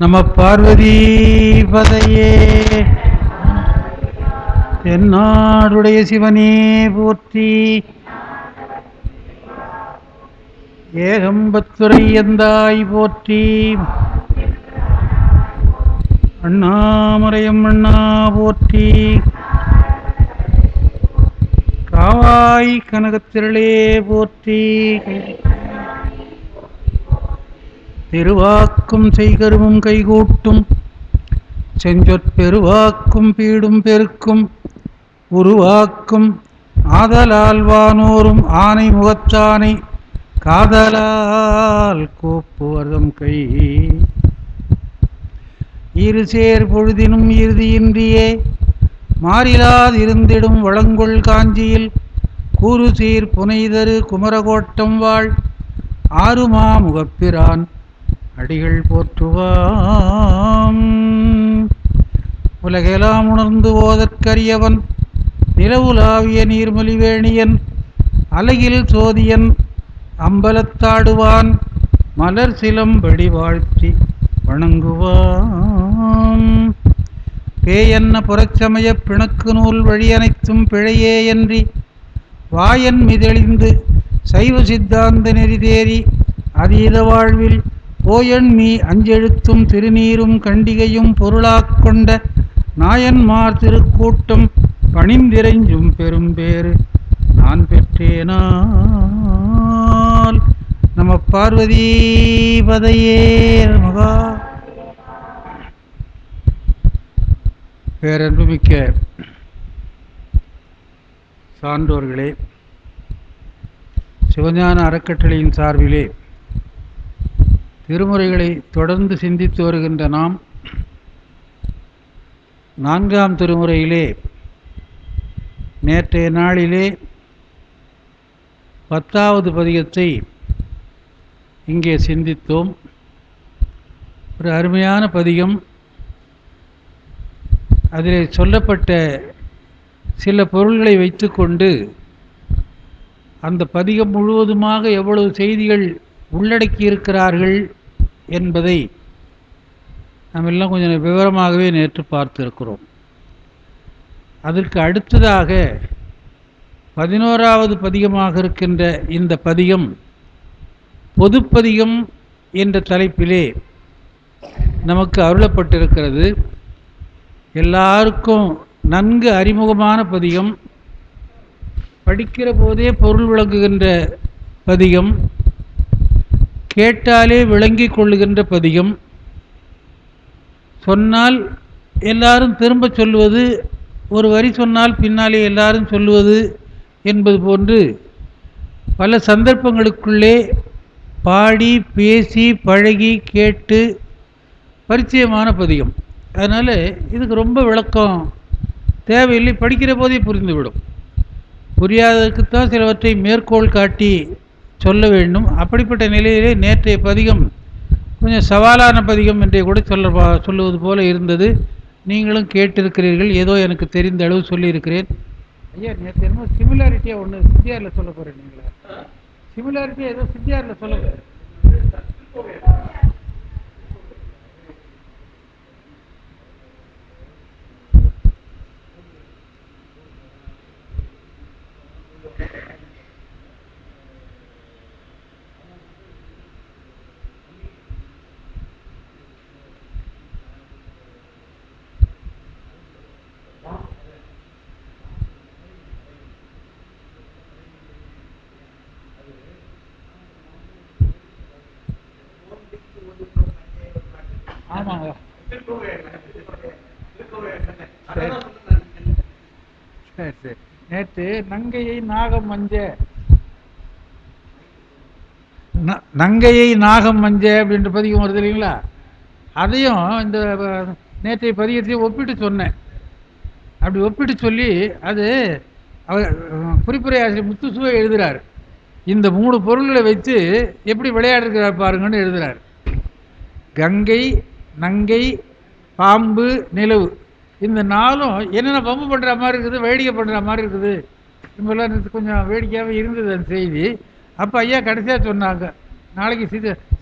நம பார்வதி பதையே. தென்னாடுடைய சிவனே போற்றி. ஏகம்பத்துரை எந்தாய் போற்றி. அண்ணாமலையம் அண்ணா போற்றி. காவாய் கனகத்திரளே போற்றி. திருவாக்கும் செய்கருவும் கைகூட்டும் செஞ்சொற்பெருவாக்கும் பீடும் பெருக்கும் உருவாக்கும் ஆதலால் வானோரும் ஆனை முகத்தானை காதலால் கூப்புவர்தம் கை. இருசேர் பொழுதினும் இறுதியின்றியே மாறிலாதிருந்திடும் வளங்கொள் காஞ்சியில் கூறுசீர் புனைதரு குமரகோட்டம் வாழ் ஆறுமா முகப்பிரான் அடிகள் போற்றுவாம். உலகெல்லாம் உணர்ந்து ஓதற்கரியவன் நிலவுலாவிய நீர்மொழிவேணியன் அலகில் சோதியன் அம்பலத்தாடுவான் மலர் சிலம்படி வாழ்த்தி வணங்குவாம். பேயன்ன புறச்சமய பிணக்கு நூல் வழியனைத்தும் பிழையே என்று வாயன் மிதெளிந்து சைவ சித்தாந்த நெறிதேறி அதீத வாழ்வில் போயன்மீ அஞ்செழுத்தும் திருநீரும் கண்டிகையும் பொருளாக் கொண்ட நாயன்மார் திருக்கூட்டம் பணிந்திரைஞ்சும் பெரும்பேறு நான் பெற்றேனால். நம பார்வதி பதையே மகா. பேரன்புமிக்க சான்றோர்களே, சிவஞான அறக்கட்டளையின் சார்பிலே திருமுறைகளை தொடர்ந்து சிந்தித்து வருகின்ற நாம் 4ஆம் திருமுறையிலே நேற்றைய நாளிலே 10வது பதிகத்தை இங்கே சிந்தித்தோம். ஒரு அருமையான பதிகம். அதிலே சொல்லப்பட்ட சில பொருள்களை வைத்துக்கொண்டு அந்த பதிகம் முழுவதுமாக எவ்வளவு செய்திகள் உள்ளடக்கி இருக்கிறார்கள் என்பதை நாம் எல்லாம் கொஞ்சம் விவரமாகவே நேற்று பார்த்திருக்கிறோம். அதற்கு அடுத்ததாக 11வது பதிகமாக இருக்கின்ற இந்த பதிகம் பொதுப்பதிகம் என்ற தலைப்பிலே நமக்கு அருளப்பட்டிருக்கிறது. எல்லாருக்கும் நன்கு அறிமுகமான பதிகம், படிக்கிற போதே பொருள் விளங்குகின்ற பதிகம், கேட்டாலே விளங்கிக் கொள்ளுகின்ற பதிகம், சொன்னால் எல்லாரும் திரும்ப சொல்லுவது, ஒரு வரி சொன்னால் பின்னாலே எல்லாரும் சொல்லுவது என்பது போன்று பல சந்தர்ப்பங்களுக்குள்ளே பாடி பேசி பழகி கேட்டு பரிச்சயமான பதிகம். அதனால் இதுக்கு ரொம்ப விளக்கம் தேவையில்லை, படிக்கிற போதே புரிந்துவிடும். புரியாததுக்குத்தான் சிலவற்றை மேற்கோள் காட்டி சொல்ல வேண்டும். அப்படிப்பட்ட நிலையிலே நேற்றைய பதிகம் கொஞ்சம் சவாலான பதிகம் என்றே கூட சொல்லுவது போல இருந்தது. நீங்களும் கேட்டிருக்கிறீர்கள், ஏதோ எனக்கு தெரிந்த அளவு சொல்லியிருக்கிறேன். ஐயா, நேற்று என்னமோ சிமிலாரிட்டியாக ஒன்று சித்தியாரில் சொல்ல போகிறேன். நீங்களா சிமிலாரிட்டியாக ஏதோ சித்தியாரில் சொல்ல போகிறேன். ஆமாங்க, சரி சரி. நேற்று நங்கையை நாகம் மஞ்ச, நங்கையை நாகம் மஞ்ச அப்படின்ற பதிகம் வருது இல்லைங்களா? அதையும் இந்த நேற்றைய பதிகத்தையும் ஒப்பிட்டு சொன்னேன். அப்படி ஒப்பிட்டு சொல்லி அது குறிப்புரை ஆசிரியர் முத்துசுவை எழுதுகிறார். இந்த 3 பொருள்களை வச்சு எப்படி விளையாடுகிறார் பாருங்கன்னு எழுதுகிறார். கங்கை, நங்கை, பாம்பு, நிலவு, இந்த 4ம் என்னென்ன பம்பு பண்ணுற மாதிரி இருக்குது, வேடிக்கை பண்ணுற மாதிரி இருக்குது. இதெல்லாம் கொஞ்சம் வேடிக்கையாகவே இருந்தது அந்த செய்தி. அப்போ ஐயா கடைசியாக சொன்னாங்க, நாளைக்கு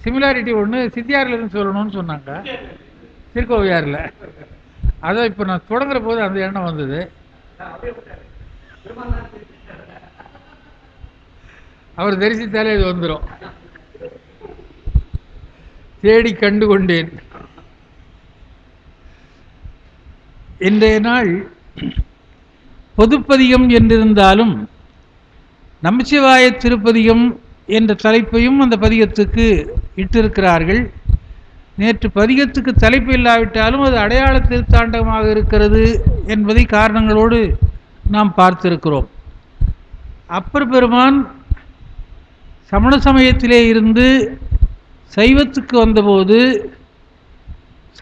சிமிலாரிட்டி ஒன்று சித்தியாரிலேருந்து சொல்லணும்னு சொன்னாங்க. திருக்கோவையாரில். அதான் இப்போ நான் தொடங்குற போது அந்த எண்ணம் வந்தது. அவர் தரிசித்தாலே இது வந்துடும். தேடி கண்டு கொண்டேன். இன்றைய நாள் பொதுப்பதிகம் என்றிருந்தாலும் நமச்சிவாய திருப்பதிகம் என்ற தலைப்பையும் அந்த பதிகத்துக்கு இட்டிருக்கிறார்கள். நேற்று பதிகத்துக்கு தலைப்பு இல்லாவிட்டாலும் அது அடையாள திருத்தாண்டகமாக இருக்கிறது என்பதை காரணங்களோடு நாம் பார்த்திருக்கிறோம். அப்பர் பெருமான் சமண சமயத்திலே இருந்து சைவத்துக்கு வந்தபோது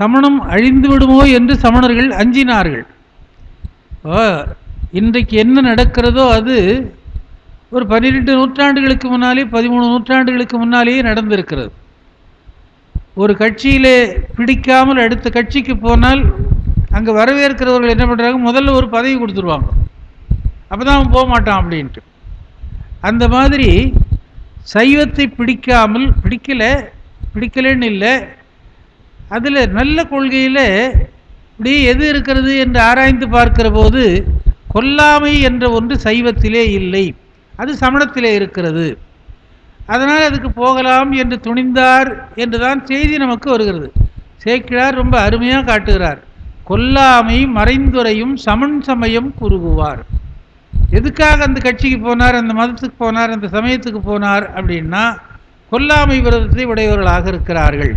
சமணம் அழிந்து விடுமோ என்று சமணர்கள் அஞ்சினார்கள். இன்றைக்கு என்ன நடக்கிறதோ அது ஒரு 12 நூற்றாண்டுகளுக்கு முன்னாலே 13 நூற்றாண்டுகளுக்கு முன்னாலேயே நடந்திருக்கிறது. ஒரு கட்சியிலே பிடிக்காமல் அடுத்த கட்சிக்கு போனால் அங்கே வரவேற்கிறவர்கள் என்ன பண்ணுறாங்க, முதல்ல ஒரு பதவி கொடுத்துருவாங்க, அப்போ தான் அவன் போக மாட்டான் அப்படின்ட்டு. அந்த மாதிரி சைவத்தை பிடிக்கலன்னு இல்லை, அதில் நல்ல கொள்கையில் இப்படி எது இருக்கிறது என்று ஆராய்ந்து பார்க்கிற போது கொல்லாமை என்ற ஒன்று சைவத்திலே இல்லை, அது சமணத்திலே இருக்கிறது. அதனால் அதுக்கு போகலாம் என்று துணிந்தார் என்றுதான் செய்தி நமக்கு வருகிறது. சேக்கிழார் ரொம்ப அருமையாக காட்டுகிறார். கொல்லாமை மறைந்துரையும் சமன் சமயம் குறுகுவார். எதுக்காக அந்த கட்சிக்கு போனார், அந்த மதத்துக்கு போனார், அந்த சமயத்துக்கு போனார் அப்படின்னா கொல்லாமை விரதத்தை உடையவர்களாக இருக்கிறார்கள்.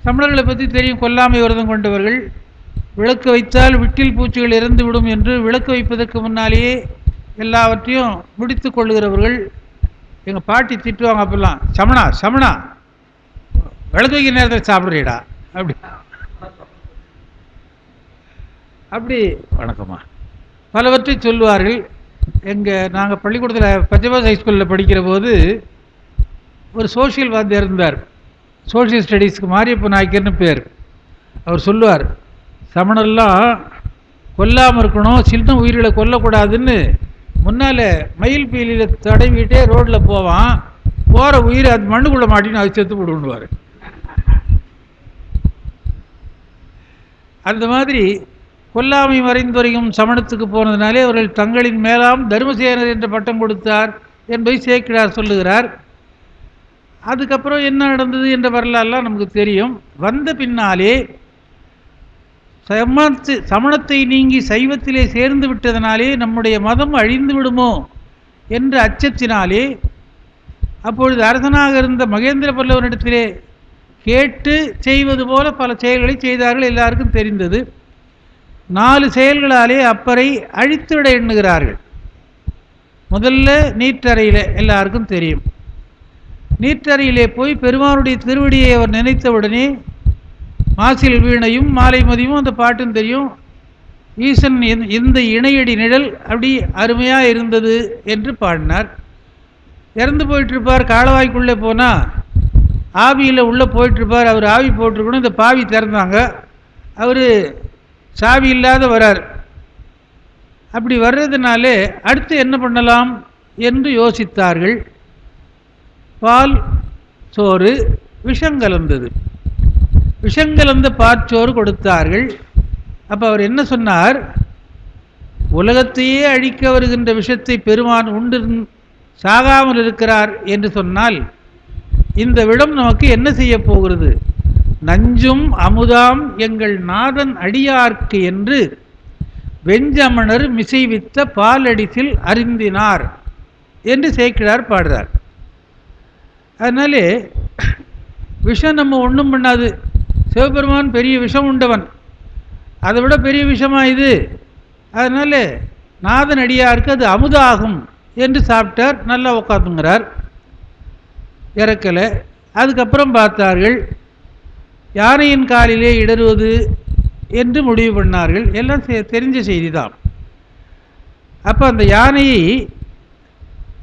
சமணர்களை பற்றி தெரியும். கொல்லாமை விரதம் கொண்டவர்கள். விளக்கு வைத்தால் விட்டில் பூச்சிகள் இறந்து விடும் என்று விளக்கு வைப்பதற்கு முன்னாலேயே எல்லாவற்றையும் முடித்து கொள்ளுகிறவர்கள். எங்கள் பாட்டி திட்டுவாங்க அப்பெல்லாம், சமணா விளக்கு வைக்கிற நேரத்தில் சாப்பிட்றீடா அப்படி வணக்கம்மா பலவற்றை சொல்லுவார்கள். நாங்கள் பள்ளிக்கூடத்தில் பச்சைபாஸ் ஹைஸ்கூலில் படிக்கிற போது ஒரு சோசியல் வாத்தியார் இருந்தார். சோசியல் ஸ்டடீஸ்க்கு மாரியப்ப நாயக்கர்னு பேர். அவர் சொல்லுவார், சமணெல்லாம் கொல்லாமல் இருக்கணும், சின்ன உயிர்களை கொல்லக்கூடாதுன்னு முன்னால் மயில் பீலியில் தடவிட்டே ரோட்டில் போவான். போகிற உயிர் அது மண்ணுக்குள்ளே மாட்டின்னு அது செத்து போடுவார். அந்த மாதிரி கொல்லாமை மறைந்துரையும் சமணத்துக்கு போனதுனாலே அவர்கள் தங்களின் மேலாம் தர்மசேனர் என்ற பட்டம் கொடுத்தார் என்பதை சேக்கிழார் சொல்லுகிறார். அதுக்கப்புறம் என்ன நடந்தது என்ற வரலாறுலாம் நமக்கு தெரியும். வந்த பின்னாலே சமணத்தை நீங்கி சைவத்திலே சேர்ந்து விட்டதனாலே நம்முடைய மதம் அழிந்து விடுமோ என்ற அச்சத்தினாலே அப்பொழுது அரசனாக இருந்த மகேந்திர பல்லவனிடத்திலே கேட்டு செய்வது போல பல செயல்களை செய்தார்கள். எல்லாருக்கும் தெரிந்தது. 4 செயல்களாலே அப்பரை அழித்துவிட எண்ணுகிறார்கள். முதல்ல நீற்றறையில் எல்லாருக்கும் தெரியும். நீற்றறையிலே போய் பெருமானுடைய திருவடியை அவர் நினைத்தவுடனே மாசில் வீணையும் மாலை மதியும் அந்த பாட்டும் தெரியும். ஈசன் இந்த இணையடி நிழல் அப்படி அருமையாக இருந்தது என்று பாடினார். இறந்து போயிட்டுருப்பார். காலவாய்க்குள்ளே போனால் ஆவியில் உள்ளே போயிட்டுருப்பார். அவர் ஆவி போட்டிருக்கணும். இந்த பாவி திறந்தாங்க. அவர் சாவி இல்லாத வரார். அப்படி வர்றதுனாலே அடுத்து என்ன பண்ணலாம் என்று யோசித்தார்கள். பால் சோறு விஷங்கலந்தது. விஷங்கலந்த பாற்சோறு கொடுத்தார்கள். அப்போ அவர் என்ன சொன்னார், உலகத்தையே அழிக்க வருகின்ற விஷத்தை பெருமான் உண்டு சாகாமல் இருக்கிறார் என்று சொன்னால் இந்த விடம் நமக்கு என்ன செய்ய போகிறது? நஞ்சும் அமுதாம் எங்கள் நாதன் அடியார்க்கு என்று வெஞ்சமணர் மிசைவித்த பாலடிசில் அறிந்தினார் என்று சேக்கிழார் பாடுறார். அதனாலே விஷம் நம்ம ஒன்றும் பண்ணாது. சிவபெருமான் பெரிய விஷம் உண்டவன், அதை விட பெரிய விஷமா இது. அதனால் நாதன் அடியாருக்கு அது அமுதாகும் என்று சாப்பிட்டார். நல்லா உட்காந்துங்கிறார், இறக்கலை. அதுக்கப்புறம் பார்த்தார்கள், யானையின் காலிலே இடறுவது என்று முடிவு பண்ணார்கள். எல்லாம் தெரிஞ்ச செய்தி தான். அப்போ அந்த யானையை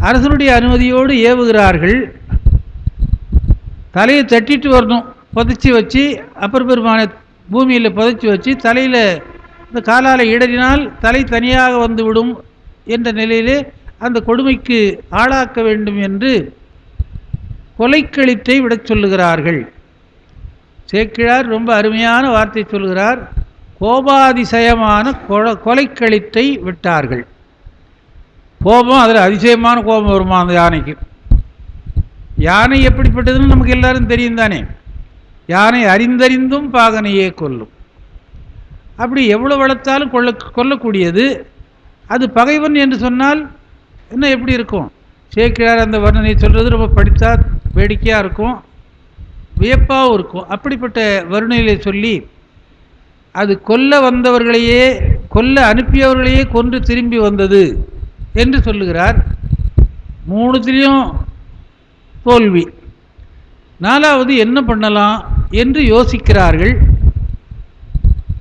அரசனுடைய அனுமதியோடு ஏவுகிறார்கள். தலையை தட்டிட்டு வரணும், புதைச்சி வச்சு அப்பர் பெருமானை பூமியில் புதைச்சி வச்சு தலையில் இந்த காலால் இடறினால் தலை தனியாக வந்து விடும் என்ற நிலையிலே அந்த கொடுமைக்கு ஆளாக்க வேண்டும் என்று கொலைக்களித்தை விடச் சொல்லுகிறார்கள். சேக்கிழார் ரொம்ப அருமையான வார்த்தை சொல்கிறார். கோபாதிசயமான கொலைக்களித்தை விட்டார்கள். கோபம், அதில் அதிசயமான கோபம் வருமா அந்த யானைக்கு? யானை எப்படிப்பட்டதுன்னு நமக்கு எல்லாரும் தெரியும் தானே. யானை அறிந்தறிந்தும் பாகனையே கொல்லும். அப்படி எவ்வளோ வளர்த்தாலும் கொல்லக்கூடியது. அது பகைவன் என்று சொன்னால் என்ன எப்படி இருக்கும்? சேக்கிழார் அந்த வர்ணனை சொல்கிறது ரொம்ப படித்தா வேடிக்கையாக இருக்கும், வியப்பாகவும் இருக்கும். அப்படிப்பட்ட வர்ணனையை சொல்லி அது கொல்ல வந்தவர்களையே, கொல்ல அனுப்பியவர்களையே கொன்று திரும்பி வந்தது என்று சொல்லுகிறார். மூணுத்திலையும் தோல்வி. நாலாவது என்ன பண்ணலாம் என்று யோசிக்கிறார்கள்.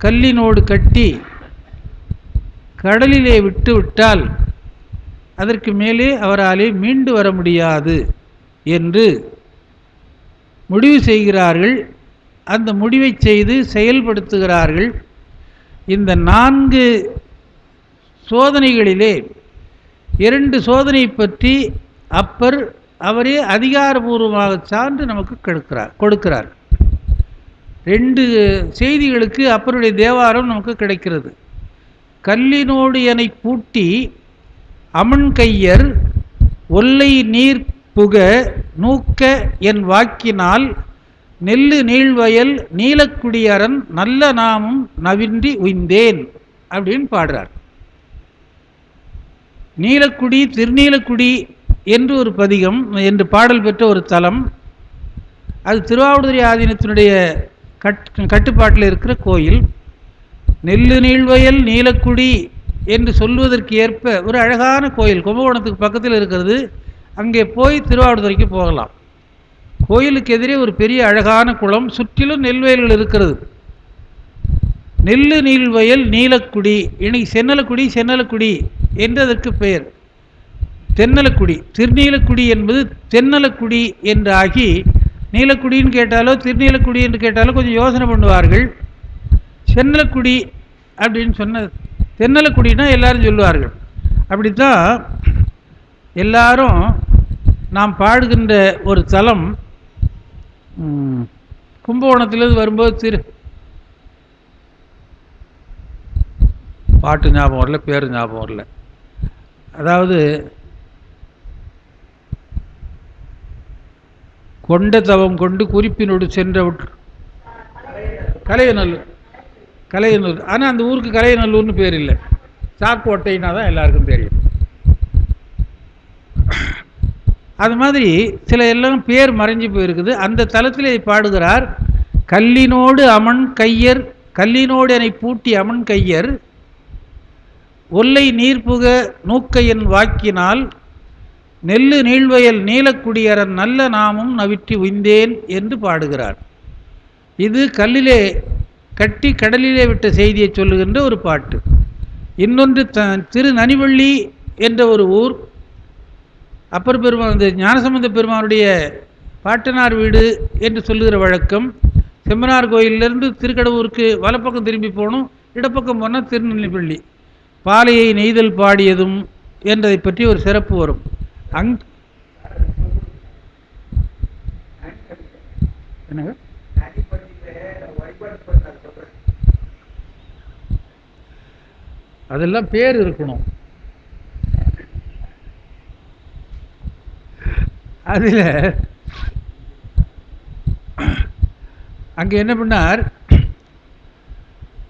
கல்லினோடு கட்டி கடலிலே விட்டு விட்டால் அதற்கு மேலே அவராலே மீண்டு வர முடியாது என்று முடிவு செய்கிறார்கள். அந்த முடிவை செய்து செயல்படுத்துகிறார்கள். இந்த 4 சோதனைகளிலே 2 சோதனை பற்றி அப்பர் அவரே அதிகாரபூர்வமாக சான்று நமக்கு கொடுக்கிறார். 2 செய்திகளுக்கு அப்பருடைய தேவாரம் நமக்கு கிடைக்கிறது. கல்லினோடு எனை பூட்டி அமன் கையர் ஒல்லை நீர் புக நூக்க என் வாக்கினால் நெல்லு நீழ்வயல் நீலக்குடியரன் நல்ல நாமும் நவின்றி உய்ந்தேன் அப்படின்னு பாடுறார். நீலக்குடி, திருநீலக்குடி என்று ஒரு பதிகம் என்று பாடல் பெற்ற ஒரு தலம். அது திருவாவடுதுறை ஆதீனத்தினுடைய கட்டுப்பாட்டில் இருக்கிற கோயில். நெல்லு நீழ்வயல் நீலக்குடி என்று சொல்வதற்கு ஏற்ப ஒரு அழகான கோயில் கும்பகோணத்துக்கு பக்கத்தில் இருக்கிறது. அங்கே போய் திருவாவடுதுறைக்கு போகலாம். கோயிலுக்கு எதிரே ஒரு பெரிய அழகான குளம், சுற்றிலும் நெல்வயல்கள் இருக்கிறது. நெல்லு நீழ்வயல் நீலக்குடி, இன்னைக்கு சென்னலக்குடி என்று அதற்கு பெயர். தென்னலக்குடி, திருநீலக்குடி என்பது தென்னலக்குடி என்று ஆகி, நீலக்குடின்னு கேட்டாலோ திருநீலக்குடி என்று கேட்டாலோ கொஞ்சம் யோசனை பண்ணுவார்கள். சென்னலக்குடி அப்படின்னு சொன்ன, தென்னலக்குடினா எல்லாரும் சொல்லுவார்கள். அப்படித்தான் எல்லாரும் நாம் பாடுகின்ற ஒரு தலம். கும்பகோணத்திலிருந்து வரும்போது பாட்டு ஞாபகம் வரல, பேர் ஞாபகம் வரல. அதாவது கொண்ட தவம் கொண்டு குறிப்பினோடு சென்ற கலையநல்லூர். ஆனால் அந்த ஊருக்கு கலையநல்லூர்னு பேர் இல்லை, சாக்கோட்டைனா தான் எல்லாருக்கும் தெரியும். அது மாதிரி சில எல்லாம் பேர் மறைஞ்சு போயிருக்குது. அந்த தலத்தில் பாடுகிறார். கல்லினோடு அமன் கையர், கல்லினோடு என்னை பூட்டி அமன் கையர் ஒல்லை நீர்புக நூக்கையன் வாக்கினால் நெல்லு நீழ்வயல் நீலக்குடியரன் நல்ல நாமும் நவிற்றி உய்ந்தேன் என்று பாடுகிறார். இது கல்லிலே கட்டி கடலிலே விட்ட செய்தியை சொல்லுகின்ற ஒரு பாட்டு. இன்னொன்று திரு நனிவள்ளி என்ற ஒரு ஊர். அப்பர் பெருமான், இந்த ஞானசம்பந்த பெருமானுடைய பாட்டனார் வீடு என்று சொல்லுகிற வழக்கம். செம்பனார் கோயிலிருந்து திருக்கடவுருக்கு வலப்பக்கம் திரும்பி போகணும், இடப்பக்கம் போனால் திருநெல்வேலி. பாலையை நெய்தல் பாடியதும் என்றதை பற்றி ஒரு சிறப்பு வரும். என்னங்க அதெல்லாம் பேர் இருக்கணும். அதில் அங்கே என்ன பண்ணார்,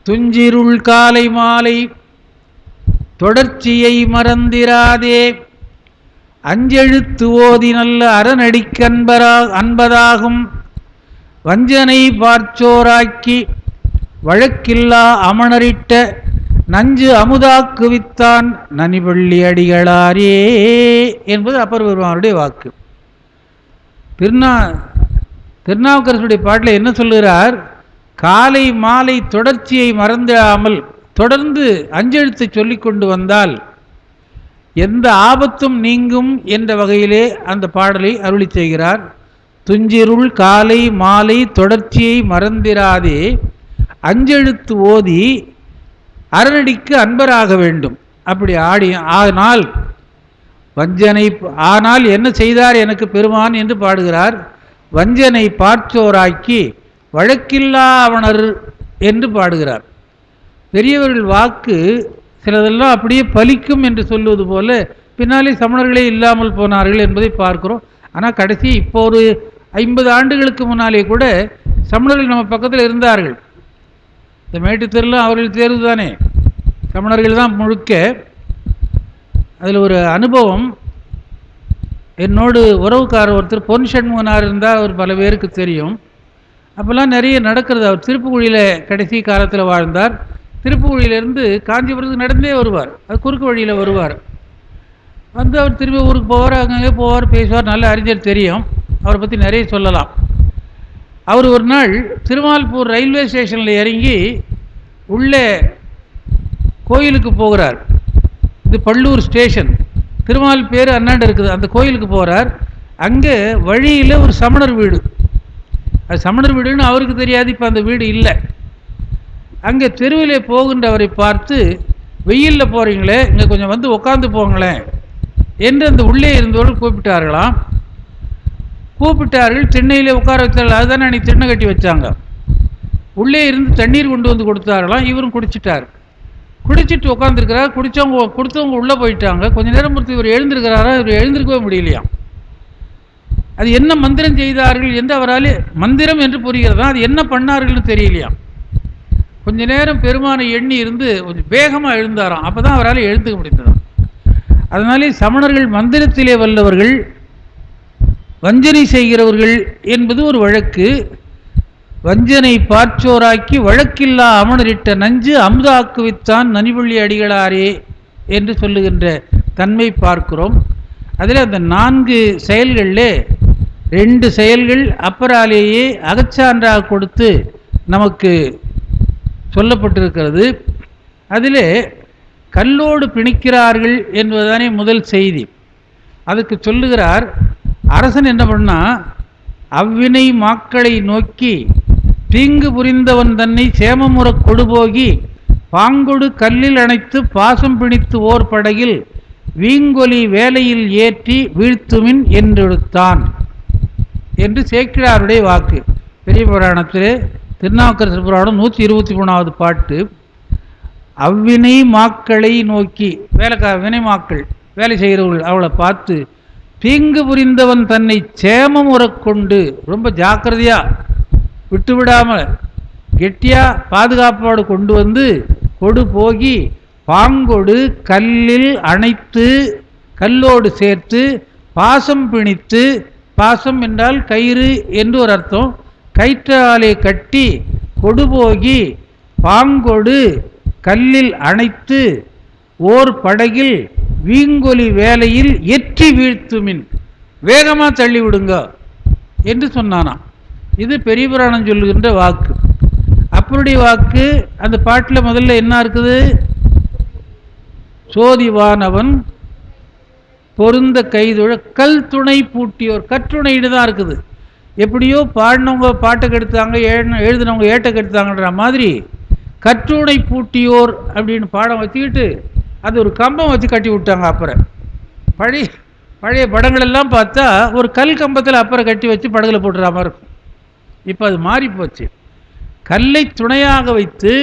துஞ்சிருள் காலை மாலை தொடர்ச்சியை மறந்திராதே அஞ்செழுத்து ஓதி நல்ல அரணடிக்கன்பதாகும் வஞ்சனை பார்ச்சோராக்கி வழக்கில்லா அமணரிட்ட நஞ்சு அமுதாக்குவித்தான் நனிவள்ளி அடிகளாரே என்பது அப்பர் பெருமானுடைய வாக்கு. திருநாவுக்கரசுடைய பாட்டில் என்ன சொல்லுகிறார்? காலை மாலை தொடர்ச்சியை மறந்திடாமல் தொடர்ந்து அஞ்செழுத்தை சொல்லிக் கொண்டு வந்தால் எந்த ஆபத்தும் நீங்கும் என்ற வகையிலே அந்த பாடலை அருளி செய்கிறார். துஞ்சிருள் காலை மாலை தொடர்ச்சியை மறந்திராதே அஞ்செழுத்து ஓதி அரணடிக்கு அன்பராக வேண்டும். அப்படி ஆனால் வஞ்சனை, ஆனால் என்ன செய்தார் எனக்கு பெருமான் என்று பாடுகிறார். வஞ்சனை பார்ச்சோராக்கி வழக்கில்லா அவனர் என்று பாடுகிறார். பெரியவர்கள் வாக்கு சிலதெல்லாம் அப்படியே பலிக்கும் என்று சொல்வது போல பின்னாலே சமணர்களே இல்லாமல் போனார்கள் என்பதை பார்க்கிறோம். ஆனால் கடைசி இப்போ ஒரு 50 ஆண்டுகளுக்கு முன்னாலே கூட சமணர்கள் நம்ம பக்கத்தில் இருந்தார்கள். இந்த மேட்டுத்தெருலாம் அவர்கள் தேர்வு தானே, சமணர்கள் தான் முழுக்க. அதில் ஒரு அனுபவம், என்னோடு உறவுக்காரர் ஒருத்தர் பொன் சண்முகனார் இருந்தால் அவர் பல பேருக்கு தெரியும். அப்போல்லாம் நிறைய நடக்கிறது. அவர் திருப்புக்குழியில் கடைசி காலத்தில் வாழ்ந்தார். திருப்புக்குழியிலேருந்து காஞ்சிபுரத்துக்கு நடந்தே வருவார், அது குறுக்கு வழியில் வருவார். வந்து அவர் திரும்பி ஊருக்கு போவார், அங்கங்கே போவார், பேசுவார். நல்ல அறிஞர், தெரியும், அவரை பற்றி நிறைய சொல்லலாம். அவர் ஒரு நாள் திருமால்பூர் ரயில்வே ஸ்டேஷனில் இறங்கி உள்ளே கோயிலுக்கு போகிறார். இது பள்ளூர் ஸ்டேஷன், திருமால் பேர் அண்ணாண்டு இருக்குது, அந்த கோயிலுக்கு போகிறார். அங்கே வழியில் ஒரு சமணர் வீடு, அது சமணர் வீடுன்னு அவருக்கு தெரியாது, இப்போ அந்த வீடு இல்லை. அங்கே தெருவிலே போகின்றவரை பார்த்து, வெயிலில் போகிறீங்களே, இங்கே கொஞ்சம் வந்து உட்காந்து போங்களேன் என்று அந்த உள்ளே இருந்தவர்கள் கூப்பிட்டார்களாம். கூப்பிட்டார்கள், திண்ணையிலே உட்கார வச்சார்கள். அதுதானே அன்றைக்கி திண்ணை கட்டி வச்சாங்க. உள்ளே இருந்து தண்ணீர் கொண்டு வந்து கொடுத்தார்களாம். இவரும் குடிச்சிட்டார். குடிச்சிட்டு உட்காந்துருக்கிறார். கொடுத்தவங்க உள்ளே போயிட்டாங்க. கொஞ்சம் நேரம் பொறுத்து இவர் எழுந்திருக்கிறாரா, இவர் எழுந்திருக்கவே முடியலையாம். அது என்ன மந்திரம் செய்தார்கள் என்று அவரால், மந்திரம் என்று புரிகிறதா, அது என்ன பண்ணார்கள்னு தெரியலையாம். கொஞ்ச நேரம் பெருமானை எண்ணி இருந்து கொஞ்சம் வேகமாக எழுந்தாராம். அப்போ தான் அவரால் எழுந்துக்க முடிந்ததாம். அதனாலே சமணர்கள் மந்திரத்திலே வல்லவர்கள், வஞ்சனை செய்கிறவர்கள் என்பது ஒரு வழக்கு. வஞ்சனை பாற்றோராக்கி வழக்கில்லா அமணரிட்ட நஞ்சு அமுதாக்குவித்தான் நனிவள்ளி அடிகளாரே என்று சொல்லுகின்ற தன்மை பார்க்கிறோம். அதில் அந்த 4 செயல்களில் 2 செயல்கள் அப்பராலேயே அகச்சான்றாக கொடுத்து நமக்கு சொல்லப்பட்டிருக்கிறது. அதில் கல்லோடு பிணிக்கிறார்கள் என்பதுதானே முதல் செய்தி. அதுக்கு சொல்லுகிறார், அரசன் என்ன பண்ணா, அவ்வினை மாக்களை நோக்கி தீங்கு புரிந்தவன் தன்னை சேமமுற கொடுபோகி பாங்கொடு கல்லில் அணைத்து பாசம் பிணித்து ஓர் படகில் வீங்கொலி வேலையில் ஏற்றி வீழ்த்துமின் என்றெடுத்தான் என்று சேக்கிழாருடைய வாக்கு. பெரிய புராணத்திலே திருநாவுக்கரசர் புராணம் 123வது பாட்டு. அவ்வினை மாக்களை நோக்கி, வினை மாக்கள், வேலை செய்கிறவர்கள், அவளை பார்த்து தீங்கு புரிந்தவன் தன்னை சேமம் உறக்கொண்டு, ரொம்ப ஜாக்கிரதையாக விட்டுவிடாமல் கெட்டியாக பாதுகாப்போடு கொண்டு வந்து கொடு போகி பாங்கொடு கல்லில் அணைத்து, கல்லோடு சேர்த்து பாசம் பிணித்து, பாசம் என்றால் கயிறு என்று ஒரு அர்த்தம், கயிற்றாலே கட்டி கொடுபோகி பாங்கொடு கல்லில் அணைத்து ஓர் படகில் வீங்கொலி வேலையில் எற்றி வீழ்த்துமின், வேகமாக தள்ளி விடுங்க என்று சொன்னானாம். இது பெரிய புராணம் சொல்லுகின்ற வாக்கு. அப்பருடைய வாக்கு அந்த பாட்டில் முதல்ல என்ன இருக்குது, சோதிவானவன் பொருந்த கைதுழ கல் துணை பூட்டியோர், கற்றுணைன்னு தான் இருக்குது. எப்படியோ பாடினவங்க பாட்டை கெடுத்தாங்க, எழுதினவங்க ஏட்டை கெடுத்தாங்கன்ற மாதிரி கற்றுணை பூட்டியோர் அப்படின்னு பாடம் வச்சுக்கிட்டு அது ஒரு கம்பம் வச்சு கட்டி விட்டாங்க. அப்புறம் பழைய படங்களெல்லாம் பார்த்தா ஒரு கல் கம்பத்தில் அப்புறம் கட்டி வச்சு படகுல போட்டுற மாதிரி இருக்கும். இப்போ அது மாறி போச்சு. கல்லை துணையாக வைத்து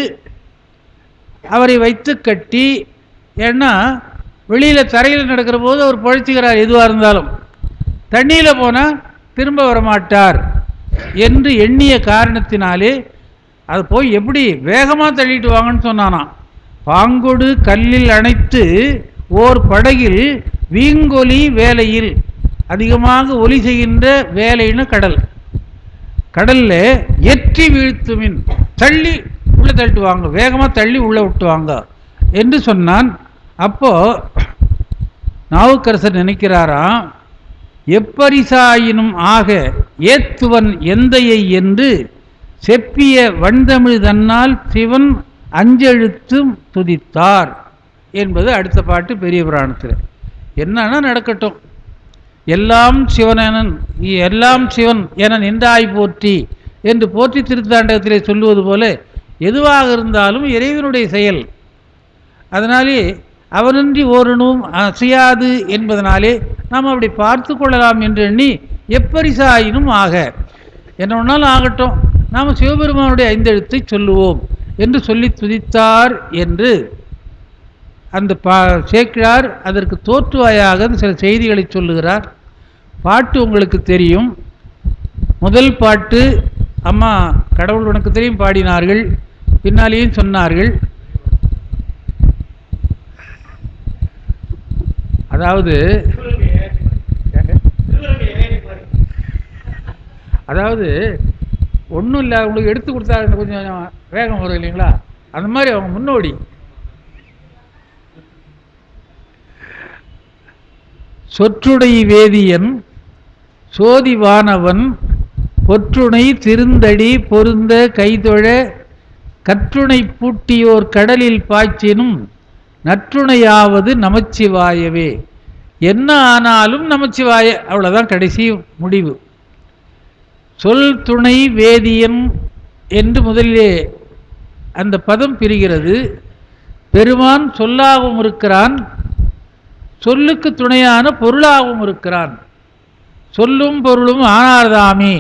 அவரை வைத்து கட்டி, ஏன்னா வெளியில் தரையில் நடக்கிற போது அவர் பழிச்சுக்கிறார், எதுவாக இருந்தாலும் தண்ணியில் போனால் திரும்ப வரமாட்டார் என்று எண்ணிய காரணத்தினாலே அது போய் எப்படி வேகமாக தள்ளிட்டு வாங்கன்னு சொன்னானாம். பாங்கொடு கல்லில் அணைத்து ஓர் படகில் வீங்கொலி வேலையில், அதிகமாக ஒலி செய்கின்ற வேலைன்னு கடல், கடலில் எற்றி வீழ்த்துமின், தள்ளி உள்ளே தள்ளிட்டுவாங்க, வேகமாக தள்ளி உள்ளே விட்டுவாங்க என்று சொன்னான். அப்போது நாவுக்கரசர் நினைக்கிறாராம், எப்பரிசாயினும் ஆக ஏத்துவன் எந்தையை என்று செப்பிய வண்தமிழ் தன்னால் சிவன் அஞ்செழுத்தும் துதித்தார் என்பது அடுத்த பாட்டு பெரிய புராணத்தில். என்னன்னா நடக்கட்டும், எல்லாம் சிவனன், எல்லாம் சிவன் என நின்றாய் போற்றி என்று போற்றி திருத்தாண்டகத்திலே சொல்லுவது போல எதுவாக இருந்தாலும் இறைவனுடைய செயல், அதனாலே அவனின்றி ஓரணும் அசையாது என்பதனாலே நாம் அப்படி பார்த்து கொள்ளலாம் என்று எண்ணி எப்பரிசாயினும் ஆக, என்ன ஒன்றாலும் ஆகட்டும், நாம் சிவபெருமானுடைய ஐந்தெழுத்தை சொல்லுவோம் என்று சொல்லி துதித்தார் என்று அந்த சேக்கிழார் அதற்கு தோற்றுவாயாக சில செய்திகளை சொல்லுகிறார். பாட்டு உங்களுக்கு தெரியும். முதல் பாட்டு அம்மா கடவுள் உனக்கு தெரியும் பாடினார்கள், பின்னாலேயும் சொன்னார்கள். அதாவது ஒன்றும் இல்லை, உங்களுக்கு எடுத்து கொடுத்தா கொஞ்சம் வேகம் வரும் இல்லைங்களா, அந்த மாதிரி அவங்க முன்னோடி. சொற்றுடை வேதியன் சோதிவானவன் பொற்றுணை திருந்தடி பொருந்த கைதொழ கற்றுணை பூட்டியோர் கடலில் பாய்ச்சினும் நற்றுணையாவது நமச்சிவாயவே. என்ன ஆனாலும் நமச்சிவாய, அவ்வளோதான் கடைசி முடிவு. சொல் துணை வேதியன் என்று முதலிலே அந்த பதம் பிரிகிறது. பெருமான் சொல்லாகவும் இருக்கிறான், சொல்லுக்கு துணையான பொருளாகவும் இருக்கிறான். சொல்லும் பொருளும் ஆனார்தாமே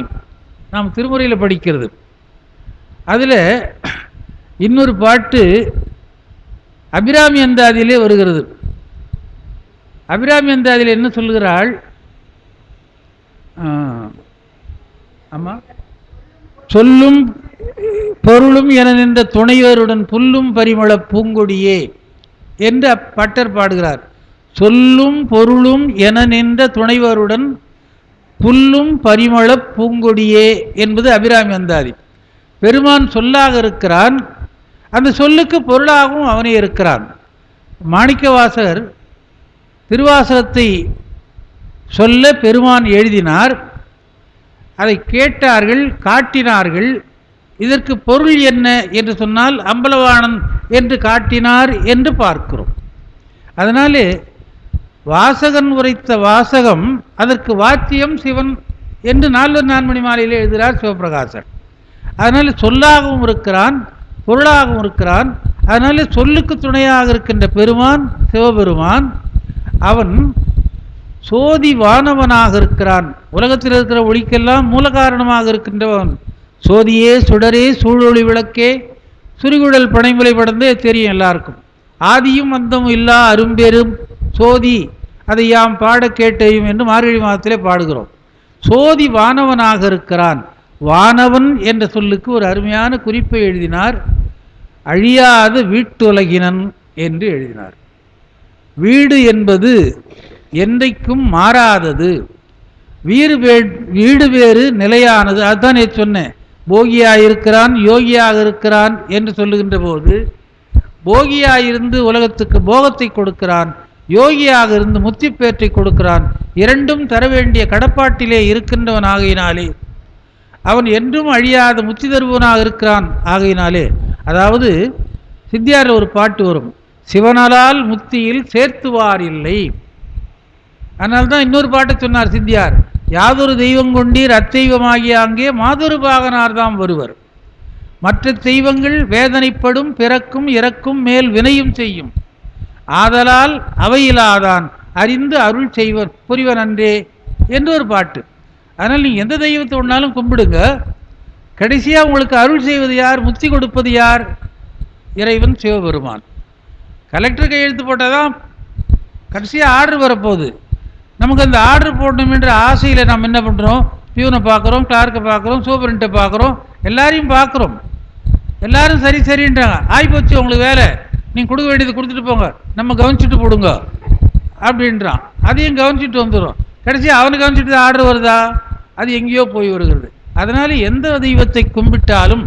நாம் திருமுறையில் படிக்கிறது. அதில் இன்னொரு பாட்டு அபிராமி அந்தாதியிலே வருகிறது. அபிராமி அந்தாதியில் என்ன சொல்லுகிறாள்? ஆமா, சொல்லும் பொருளும் என நின்ற துணைவருடன் புல்லும் பரிமள பூங்கொடியே என்று பட்டர் பாடுகிறார். சொல்லும் பொருளும் என நின்ற துணைவருடன் புல்லும் பரிமள பூங்கொடியே என்பது அபிராமி அந்தாதி. பெருமான் சொல்லாக இருக்கிறான், அந்த சொல்லுக்கு பொருளாகவும் அவனே இருக்கிறான். மாணிக்கவாசகர் திருவாசகத்தை சொல்ல பெருமான் எழுதினார். அதை கேட்டார்கள், காட்டினார்கள். இதற்கு பொருள் என்ன என்று சொன்னால் அம்பலவாணன் என்று காட்டினார் என்று பார்க்கிறோம். அதனாலே வாசகன் உரைத்த வாசகம் அதற்கு வாத்தியம் சிவன் என்று 4 மாலையிலே எழுதுகிறார் சிவபிரகாசர். அதனால் சொல்லாகவும் இருக்கிறான், பொருளாகவும் இருக்கிறான். அதனால சொல்லுக்கு துணையாக இருக்கின்ற பெருமான் சிவபெருமான் அவன் சோதி வானவனாக இருக்கிறான். உலகத்தில் இருக்கிற ஒளிக்கெல்லாம் மூல காரணமாக இருக்கின்றவன். சோதியே சுடரே சூழொளி விளக்கே சுரிகுழல் பனைமுலை படந்தே தெரியும் எல்லாருக்கும். ஆதியும் அந்தமும் இல்லா அரும்பெரும் சோதி அதை யாம் பாட கேட்டையும் என்று மார்கழி மாதத்திலே பாடுகிறோம். சோதி வானவனாக இருக்கிறான். வானவன் என்ற சொல்லுக்கு ஒரு அருமையான குறிப்பை எழுதினார். அழியாத வீட்டுலகினன் என்று எழுதினார். வீடு என்பது என்றைக்கும் மாறாதது, வீடு வேறு நிலையானது. அதுதான் நேற்று சொன்னேன். போகியாக இருக்கிறான், யோகியாக இருக்கிறான் என்று சொல்லுகின்ற போது போகியாயிருந்து உலகத்துக்கு போகத்தை கொடுக்கிறான், யோகியாக இருந்து முத்தி பேற்றை கொடுக்கிறான். இரண்டும் தர வேண்டிய கடப்பாட்டிலே இருக்கின்றவன் ஆகையினாலே அவன் என்றும் அழியாத முத்தி தருவனாக இருக்கிறான். ஆகையினாலே அதாவது சித்தியாரில் ஒரு பாட்டு வரும், சிவனலால் முத்தியில் சேர்த்துவார் இல்லை. அதனால்தான் இன்னொரு பாட்டை சொன்னார் சித்தியார், யாதொரு தெய்வம் கொண்டீர் அத்தெய்வமாகிய அங்கே மாதொரு பாகனார் தாம் வருவர். மற்ற தெய்வங்கள் வேதனைப்படும், பிறக்கும் இறக்கும், மேல் வினையும் செய்யும். ஆதலால் அவையிலாதான் அறிந்து அருள் செய்வர் புரிவன் அன்றே என்று ஒரு பாட்டு. அதனால் நீங்கள் எந்த தெய்வத்தை ஒன்றாலும் கும்பிடுங்க, கடைசியாக உங்களுக்கு அருள் செய்வது யார், முக்தி கொடுப்பது யார்? இறைவன் சிவபெருமான். கலெக்டர் கையெழுத்து போட்டால் தான் கடைசியாக ஆர்டர் வரப்போகுது. நமக்கு அந்த ஆர்டர் போடணும் என்ற ஆசையில் நாம் என்ன பண்ணுறோம், பியூனை பார்க்குறோம், கிளார்க்கை பார்க்குறோம், சூப்பரண்ட்டை பார்க்குறோம், எல்லாரையும் பார்க்குறோம். எல்லாரும் சரி சரின்றாங்க, ஆகிப்போச்சு உங்களுக்கு வேலை, நீங்கள் கொடுக்க வேண்டியது கொடுத்துட்டு போங்க, நம்ம கவனிச்சுட்டு போடுங்க அப்படின்றான். அதையும் கவனிச்சுட்டு வந்துடும். கடைசியாக அவனை கவனிச்சுட்டு ஆர்டர் வருதா? அது எங்கேயோ போய் வருகிறது. அதனால் எந்த தெய்வத்தை கும்பிட்டாலும்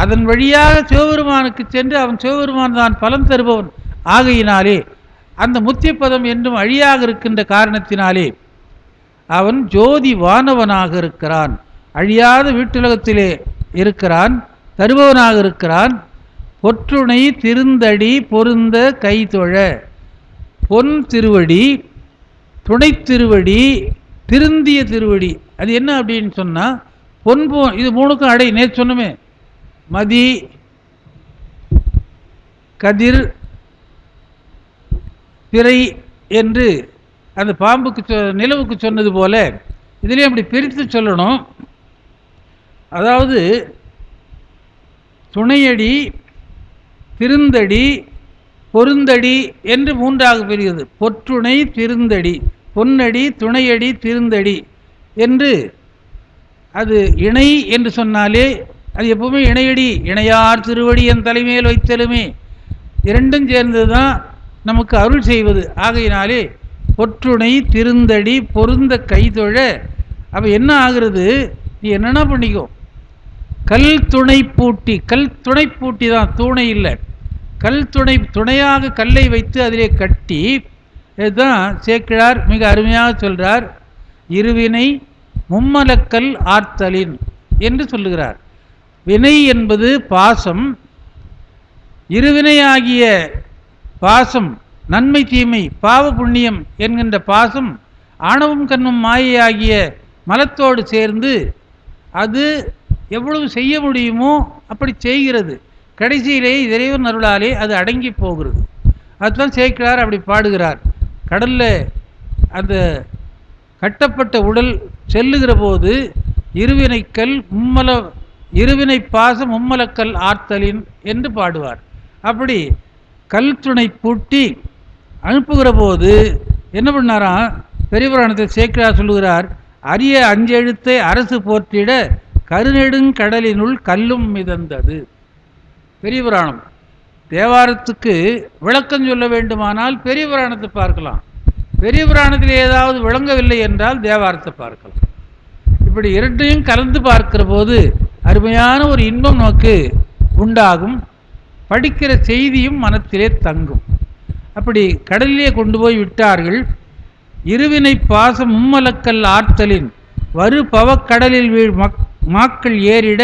அதன் வழியாக சிவபெருமானுக்கு சென்று அவன் சிவபெருமான் தான் பலம் தருபவன் ஆகையினாலே அந்த முத்திய பதம் என்றும் அழியாக இருக்கின்ற காரணத்தினாலே அவன் ஜோதி வானவனாக இருக்கிறான், அழியாத வீட்டுலகத்திலே இருக்கிறான், தருபவனாக இருக்கிறான். பொற்றுணை திருந்தடி பொருந்த கைதொழ, பொன் திருவடி, துணை திருவடி, திருந்திய திருவடி. அது என்ன அப்படின்னு சொன்னால் இது மூணுக்கும் அடை. நேற்று சொன்னமே, மதி கதிர் பிறை என்று அந்த பாம்புக்கு நிலவுக்கு சொன்னது போல இதுலேயும் அப்படி பிரித்து சொல்லணும். அதாவது துணையடி, திருந்தடி, பொருந்தடி என்று மூன்றாக பெறுகிறது. பொற்றுணை, திருந்தடி, பொன்னடி, துணையடி, திருந்தடி என்று. அது இணை என்று சொன்னாலே அது எப்பவுமே இணையடி, இணையார் திருவடி என் தலைமையில் வைத்தலுமே, இரண்டும் சேர்ந்தது தான் நமக்கு அருள் செய்வது. ஆகையினாலே பொற்றுணை, திருந்தடி, பொருந்த கைதொழ. அப்போ என்ன ஆகிறது, நீ என்னென்ன பண்ணிக்கோ. கல் துணை பூட்டி, கல் துணை பூட்டி தான், தூணை இல்லை, கல் துணையாக கல்லை வைத்து அதிலே கட்டி. இதுதான் சேக்கிழார் மிக அருமையாக சொல்கிறார். இருவினை மும்மலக்கல் ஆர்த்தலின் என்று சொல்லுகிறார். வினை என்பது பாசம், இருவினையாகிய பாசம், நன்மை தீமை, பாவ புண்ணியம் என்கின்ற பாசம் ஆணவம் கண்ணும் மாயையாகிய மலத்தோடு சேர்ந்து அது எவ்வளவு செய்ய முடியுமோ அப்படி செய்கிறது. கடைசியிலே இறைவன் அருளாலே அது அடங்கி போகிறது. அதுதான் சேக்கிழார் அப்படி பாடுகிறார். கடலில் அந்த கட்டப்பட்ட உடல் செல்லுகிற போது இருவினை பாசம் மும்மலக்கல் ஆர்த்தலின் என்று பாடுவார். அப்படி கல் துணை பூட்டி அனுப்புகிற போது என்ன பண்ணாராம், பெரிய புராணத்தை சேக்கிழார் சொல்லுகிறார். அரிய அஞ்செழுத்தை அரசு போற்றிட கருநெடுங்கடலினுள் கல்லும் மிதந்தது. பெரிய புராணம். தேவாரத்துக்கு விளக்கம் சொல்ல வேண்டுமானால் பெரிய புராணத்தை பார்க்கலாம். பெரிய புராணத்தில் ஏதாவது விளங்கவில்லை என்றால் தேவாரத்தை பார்க்கலாம். இப்படி இரண்டையும் கலந்து பார்க்கிற போது அருமையான ஒரு இன்பம் நமக்கு உண்டாகும். படிக்கிற செய்தியும் மனத்திலே தங்கும். அப்படி கடலிலே கொண்டு போய் விட்டார்கள். இருவினை பாசம் மும்மலக்கல் ஆர்த்தலின் வரு பவக்கடலில் வீழ் மாக்கள் ஏறிட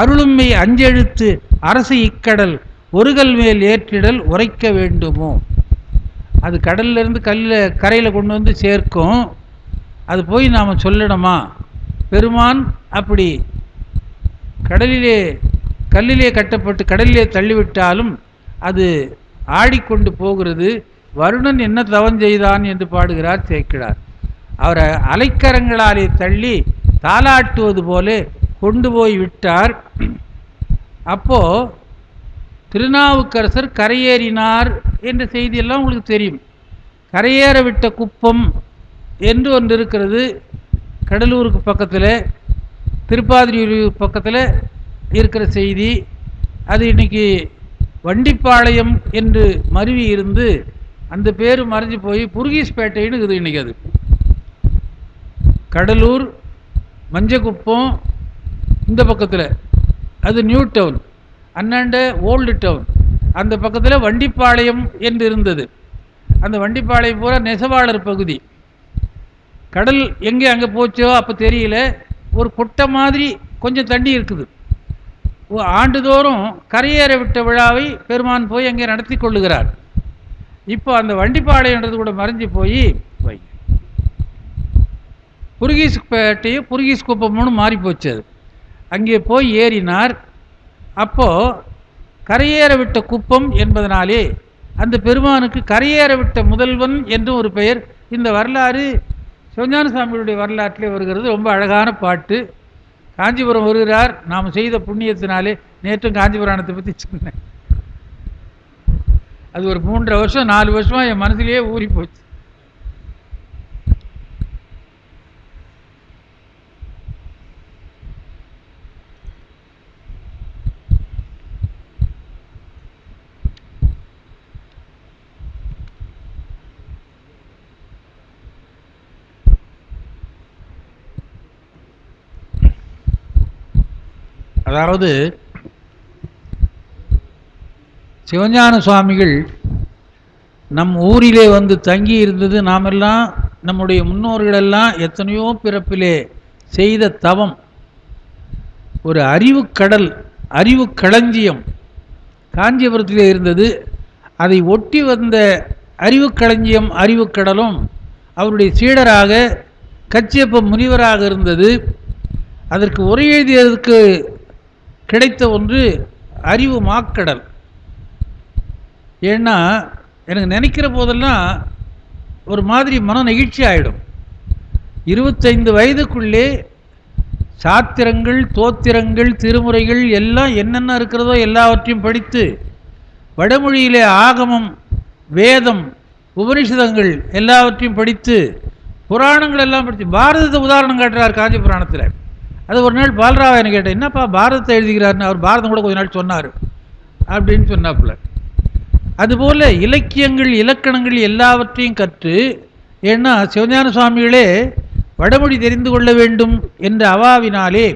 அருளுமை அஞ்செழுத்து அரசு இக்கடல் ஒருகல் மேல் ஏற்றிடல் உரைக்க வேண்டுமோ. அது கடல்லிருந்து கரையில் கொண்டு வந்து சேர்க்கும். அது போய் நாம் சொல்லணுமா? பெருமான் அப்படி கல்லிலே கட்டப்பட்டு கடலிலே தள்ளிவிட்டாலும் அது ஆடிக்கொண்டு போகிறது. வருணன் என்ன தவம் செய்தான் என்று பாடுகிறார் சேக்கிழார். அவரை அலைக்கரங்களாலே தள்ளி தாலாட்டுவது போல கொண்டு போய் விட்டார். அப்போ திருநாவுக்கரசர் கரையேறினார் என்ற செய்தியெல்லாம் உங்களுக்கு தெரியும். கரையேற விட்ட குப்பம் என்று ஒன்று இருக்கிறது. கடலூருக்கு பக்கத்தில், திருப்பாதிரி பக்கத்தில் இருக்கிற செய்தி. அது இன்னைக்கு வண்டிப்பாளையம் என்று மருவி இருந்து அந்த பேர் மறைஞ்சு போய் புருகீஸ்பேட்டைன்னு இருக்குது இன்றைக்கி. அது கடலூர், மஞ்சக்குப்பம் இந்த பக்கத்தில், அது நியூ டவுன், அண்ணாண்ட ஓல்டு டவுன். அந்த பக்கத்தில் வண்டிப்பாளையம் என்று இருந்தது. அந்த வண்டிப்பாளையம் பூரா நெசவாளர் பகுதி. கடல் எங்கே அங்கே போச்சோ அப்போ தெரியல. ஒரு கொட்டை மாதிரி கொஞ்சம் தண்ணி இருக்குது. ஆண்டுதோறும் கரையேற விட்ட விழாவை பெருமான் போய் அங்கே நடத்தி கொள்ளுகிறார். இப்போ அந்த வண்டிப்பாளையன்றது கூட மறைஞ்சு போய் புருகீஸ்பேட்டையும் புருகீஸ் குப்பம்னு மாறி போச்சு. அது அங்கே போய் ஏறினார். அப்போது கரையேற விட்ட குப்பம் என்பதனாலே அந்த பெருமானுக்கு கரையேற விட்ட முதல்வன் என்று ஒரு பெயர். இந்த வரலாறு சிவஞான சாமிகளுடைய வரலாற்றிலே வருகிறது. ரொம்ப அழகான பாட்டு. காஞ்சிபுரம் வருகிறார். நாம் செய்த புண்ணியத்தினாலே நேற்றும் காஞ்சிபுராணத்தை பற்றி சொன்னேன். அது ஒரு 3.5 வருஷம் 4 வருஷமாக என் மனசிலேயே ஊறி போச்சு. அதாவது சிவஞான சுவாமிகள் நம் ஊரிலே வந்து தங்கி இருந்தது. நாமெல்லாம் நம்முடைய முன்னோர்களெல்லாம் எத்தனையோ பிறப்பிலே செய்த தவம். ஒரு அறிவுக்கடல், அறிவு களஞ்சியம் காஞ்சிபுரத்திலே இருந்தது. அதை ஒட்டி வந்த அறிவுக்களஞ்சியம் அறிவுக்கடலும் அவருடைய சீடராக கச்சியப்ப முனிவராக இருந்தது. அதற்கு உரை எழுதியதற்கு கிடைத்த ஒன்று அறிவு மாக்கடல். ஏன்னா எனக்கு நினைக்கிற போதெல்லாம் ஒரு மாதிரி மன நெகிழ்ச்சி ஆகிடும். 25 வயதுக்குள்ளே சாத்திரங்கள், தோத்திரங்கள், திருமுறைகள் எல்லாம் என்னென்ன இருக்கிறதோ எல்லாவற்றையும் படித்து, வடமொழியிலே ஆகமம், வேதம், உபனிஷதங்கள் எல்லாவற்றையும் படித்து, புராணங்கள் எல்லாம் படித்து, பாரதத்தை உதாரணம் காட்டுறார் காஞ்சி புராணத்தில். அது ஒரு நாள் பாலராவன் கேட்டேன், என்னப்பா பாரதத்தை எழுதுகிறாருன்னு. அவர் பாரதம் கூட கொஞ்ச நாள் சொன்னார் அப்படின்னு சொன்னாப்புல. அதுபோல் இலக்கியங்கள், இலக்கணங்கள் எல்லாவற்றையும் கற்று, ஏன்னா சிவஞான சுவாமிகளே வடமொழி தெரிந்து கொள்ள வேண்டும் என்ற அவாவினாலே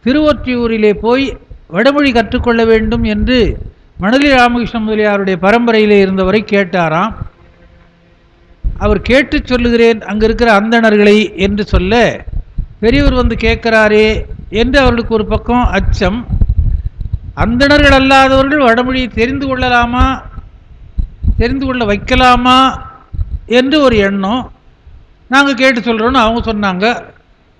திருவொற்றியூரிலே போய் வடமொழி கற்றுக்கொள்ள வேண்டும் என்று மணலி ராமகிருஷ்ண முதலியாருடைய பரம்பரையிலே இருந்தவரை கேட்டாராம். அவர் கேட்டு சொல்லுகிறேன் அங்கே இருக்கிற அந்தணர்களை என்று சொல்ல, பெரியவர் வந்து கேட்கிறாரே என்று அவர்களுக்கு ஒரு பக்கம் அச்சம். அந்தணர்கள் அல்லாதவர்கள் வடமொழியை தெரிந்து கொள்ளலாமா, தெரிந்து கொள்ள வைக்கலாமா என்று ஒரு எண்ணம். நாங்கள் கேட்டு சொல்கிறோன்னு அவங்க சொன்னாங்க.